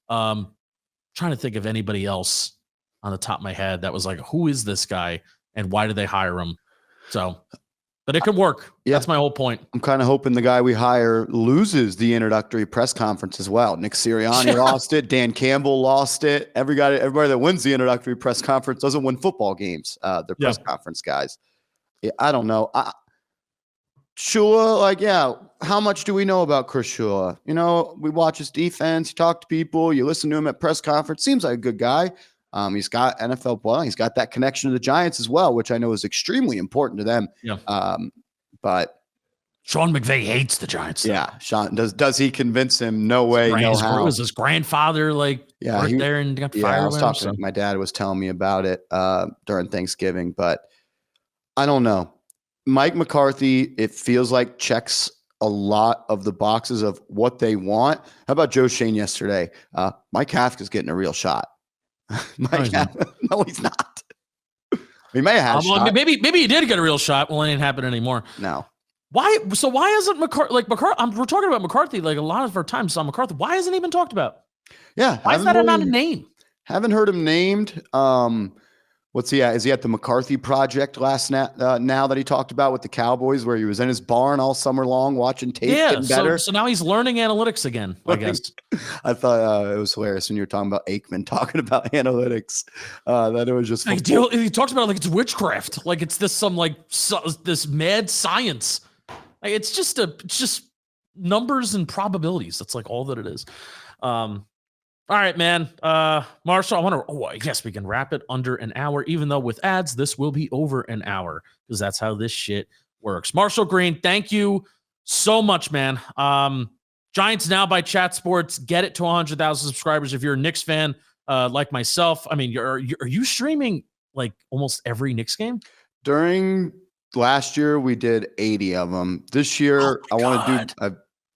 Speaker 1: Trying to think of anybody else on the top of my head that was like, who is this guy and why did they hire him? So, but it can work. Yeah. That's my whole point.
Speaker 2: I'm kind of hoping the guy we hire loses the introductory press conference as well. Nick Sirianni lost it. Dan Campbell lost it. Everybody that wins the introductory press conference doesn't win football games. They're press conference guys. Yeah, I don't know. Shula, how much do we know about Chris Shula? We watch his defense, you talk to people, you listen to him at press conference. Seems like a good guy. He's got NFL blood. He's got that connection to the Giants as well, which I know is extremely important to them.
Speaker 1: Yeah.
Speaker 2: but
Speaker 1: Sean McVay hates the Giants. Though.
Speaker 2: Yeah, Sean does he convince him? No way, no how.
Speaker 1: Was his grandfather worked there and got fired?
Speaker 2: I was talking. My dad was telling me about it during Thanksgiving, but I don't know. Mike McCarthy, it feels like checks a lot of the boxes of what they want. How about Joe Schoen yesterday? Mike Kafka's getting a real shot. No, he's not. He may have had
Speaker 1: maybe he did get a real shot. Well, it ain't happening anymore.
Speaker 2: No.
Speaker 1: Why? So why isn't McCarthy we're talking about McCarthy like a lot of our times on McCarthy? Why isn't he even talked about?
Speaker 2: Yeah.
Speaker 1: Why is that not a name?
Speaker 2: Haven't heard him named. What's he at? Is he at the McCarthy Project now that he talked about with the Cowboys, where he was in his barn all summer long watching tape getting better?
Speaker 1: So now he's learning analytics again, I guess.
Speaker 2: I thought it was hilarious when you were talking about Aikman talking about analytics. That it was just
Speaker 1: he talks about it like it's witchcraft, like it's this this mad science. Like it's just numbers and probabilities. That's like all that it is. All right, man. Marshall, I guess we can wrap it under an hour, even though with ads, this will be over an hour because that's how this shit works. Marshall Green, thank you so much, man. Giants Now by Chat Sports. Get it to 100,000 subscribers. If you're a Knicks fan like myself, I mean, are you streaming like almost every Knicks game?
Speaker 2: During last year, we did 80 of them. This year, I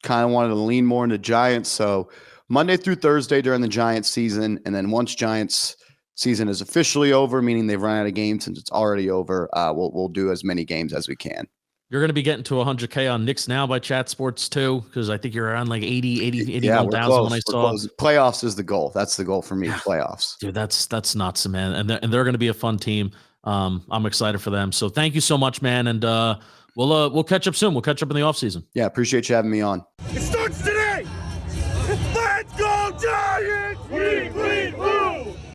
Speaker 2: kind of wanted to lean more into Giants, so Monday through Thursday during the Giants season, and then once Giants season is officially over, meaning they've run out of games since it's already over, we'll do as many games as we can. You're
Speaker 1: going to be getting to 100K on Knicks Now by Chat Sports too, because I think you're around like 81,000 when I saw.
Speaker 2: Playoffs is the goal. That's the goal for me, playoffs.
Speaker 1: Dude, that's nuts, man. And they're going to be a fun team. I'm excited for them. So thank you so much, man. And we'll catch up soon. We'll catch up in the offseason.
Speaker 2: Yeah, appreciate you having me on.